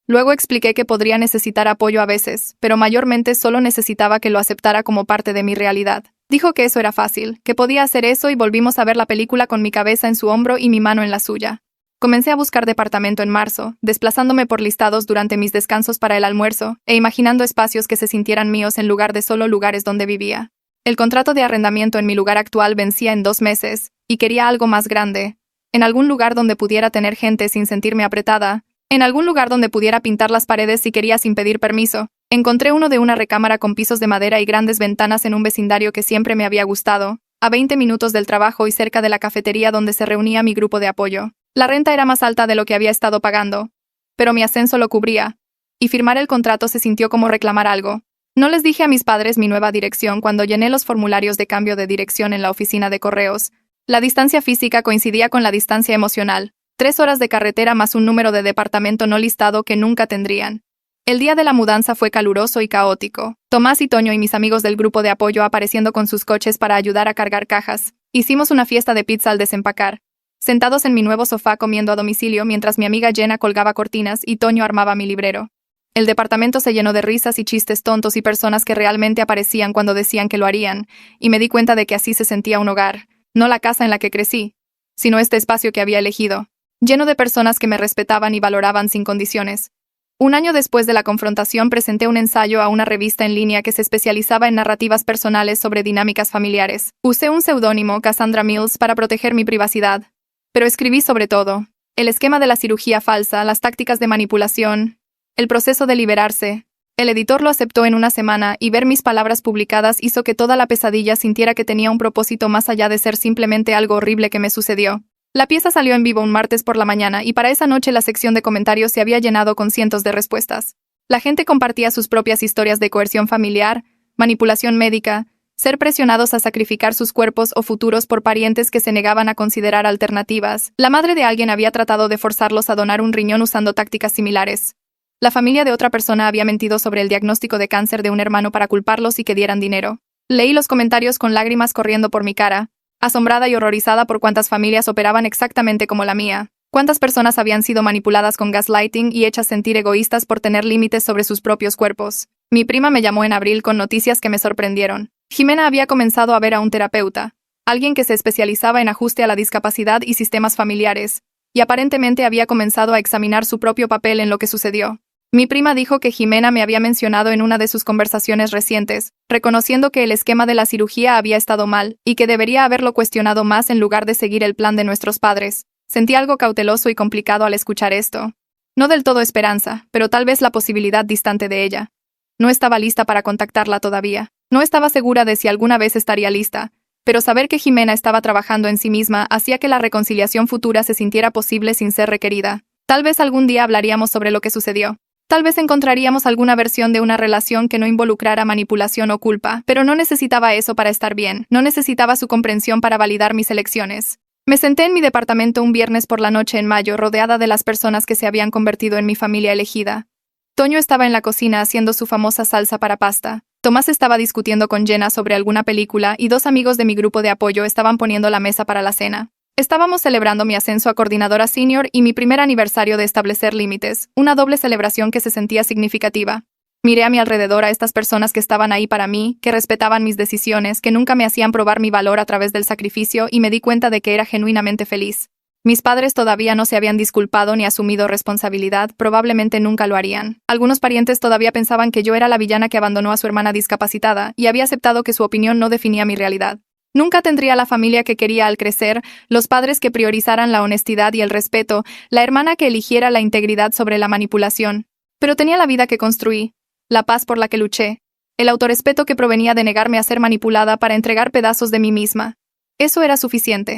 Luego expliqué que podría necesitar apoyo a veces, pero mayormente solo necesitaba que lo aceptara como parte de mi realidad. Dijo que eso era fácil, que podía hacer eso y volvimos a ver la película con mi cabeza en su hombro y mi mano en la suya. Comencé a buscar departamento en marzo, desplazándome por listados durante mis descansos para el almuerzo e imaginando espacios que se sintieran míos en lugar de solo lugares donde vivía. El contrato de arrendamiento en mi lugar actual vencía en 2 meses, y quería algo más grande, en algún lugar donde pudiera tener gente sin sentirme apretada, en algún lugar donde pudiera pintar las paredes si quería sin pedir permiso. Encontré uno de una recámara con pisos de madera y grandes ventanas en un vecindario que siempre me había gustado, a 20 minutos del trabajo y cerca de la cafetería donde se reunía mi grupo de apoyo. La renta era más alta de lo que había estado pagando, pero mi ascenso lo cubría, y firmar el contrato se sintió como reclamar algo. No les dije a mis padres mi nueva dirección cuando llené los formularios de cambio de dirección en la oficina de correos. La distancia física coincidía con la distancia emocional, 3 horas de carretera más un número de departamento no listado que nunca tendrían. El día de la mudanza fue caluroso y caótico. Tomás y Toño y mis amigos del grupo de apoyo apareciendo con sus coches para ayudar a cargar cajas. Hicimos una fiesta de pizza al desempacar. Sentados en mi nuevo sofá comiendo a domicilio mientras mi amiga Jenna colgaba cortinas y Toño armaba mi librero. El departamento se llenó de risas y chistes tontos y personas que realmente aparecían cuando decían que lo harían, y me di cuenta de que así se sentía un hogar, no la casa en la que crecí, sino este espacio que había elegido, lleno de personas que me respetaban y valoraban sin condiciones. Un año después de la confrontación presenté un ensayo a una revista en línea que se especializaba en narrativas personales sobre dinámicas familiares. Usé un seudónimo, Cassandra Mills, para proteger mi privacidad. Pero escribí sobre todo: el esquema de la cirugía falsa, las tácticas de manipulación, el proceso de liberarse. El editor lo aceptó en una semana y ver mis palabras publicadas hizo que toda la pesadilla sintiera que tenía un propósito más allá de ser simplemente algo horrible que me sucedió. La pieza salió en vivo un martes por la mañana y para esa noche la sección de comentarios se había llenado con cientos de respuestas. La gente compartía sus propias historias de coerción familiar, manipulación médica, ser presionados a sacrificar sus cuerpos o futuros por parientes que se negaban a considerar alternativas. La madre de alguien había tratado de forzarlos a donar un riñón usando tácticas similares. La familia de otra persona había mentido sobre el diagnóstico de cáncer de un hermano para culparlos y que dieran dinero. Leí los comentarios con lágrimas corriendo por mi cara, asombrada y horrorizada por cuántas familias operaban exactamente como la mía. Cuántas personas habían sido manipuladas con gaslighting y hechas sentir egoístas por tener límites sobre sus propios cuerpos. Mi prima me llamó en abril con noticias que me sorprendieron. Jimena había comenzado a ver a un terapeuta, alguien que se especializaba en ajuste a la discapacidad y sistemas familiares, y aparentemente había comenzado a examinar su propio papel en lo que sucedió. Mi prima dijo que Jimena me había mencionado en una de sus conversaciones recientes, reconociendo que el esquema de la cirugía había estado mal, y que debería haberlo cuestionado más en lugar de seguir el plan de nuestros padres. Sentí algo cauteloso y complicado al escuchar esto. No del todo esperanza, pero tal vez la posibilidad distante de ella. No estaba lista para contactarla todavía. No estaba segura de si alguna vez estaría lista, pero saber que Jimena estaba trabajando en sí misma hacía que la reconciliación futura se sintiera posible sin ser requerida. Tal vez algún día hablaríamos sobre lo que sucedió. Tal vez encontraríamos alguna versión de una relación que no involucrara manipulación o culpa, pero no necesitaba eso para estar bien, no necesitaba su comprensión para validar mis elecciones. Me senté en mi departamento un viernes por la noche en mayo, rodeada de las personas que se habían convertido en mi familia elegida. Toño estaba en la cocina haciendo su famosa salsa para pasta. Tomás estaba discutiendo con Jenna sobre alguna película y 2 amigos de mi grupo de apoyo estaban poniendo la mesa para la cena. Estábamos celebrando mi ascenso a coordinadora senior y mi primer aniversario de establecer límites, una doble celebración que se sentía significativa. Miré a mi alrededor a estas personas que estaban ahí para mí, que respetaban mis decisiones, que nunca me hacían probar mi valor a través del sacrificio y me di cuenta de que era genuinamente feliz. Mis padres todavía no se habían disculpado ni asumido responsabilidad, probablemente nunca lo harían. Algunos parientes todavía pensaban que yo era la villana que abandonó a su hermana discapacitada y había aceptado que su opinión no definía mi realidad. Nunca tendría la familia que quería al crecer, los padres que priorizaran la honestidad y el respeto, la hermana que eligiera la integridad sobre la manipulación. Pero tenía la vida que construí, la paz por la que luché, el autorrespeto que provenía de negarme a ser manipulada para entregar pedazos de mí misma. Eso era suficiente.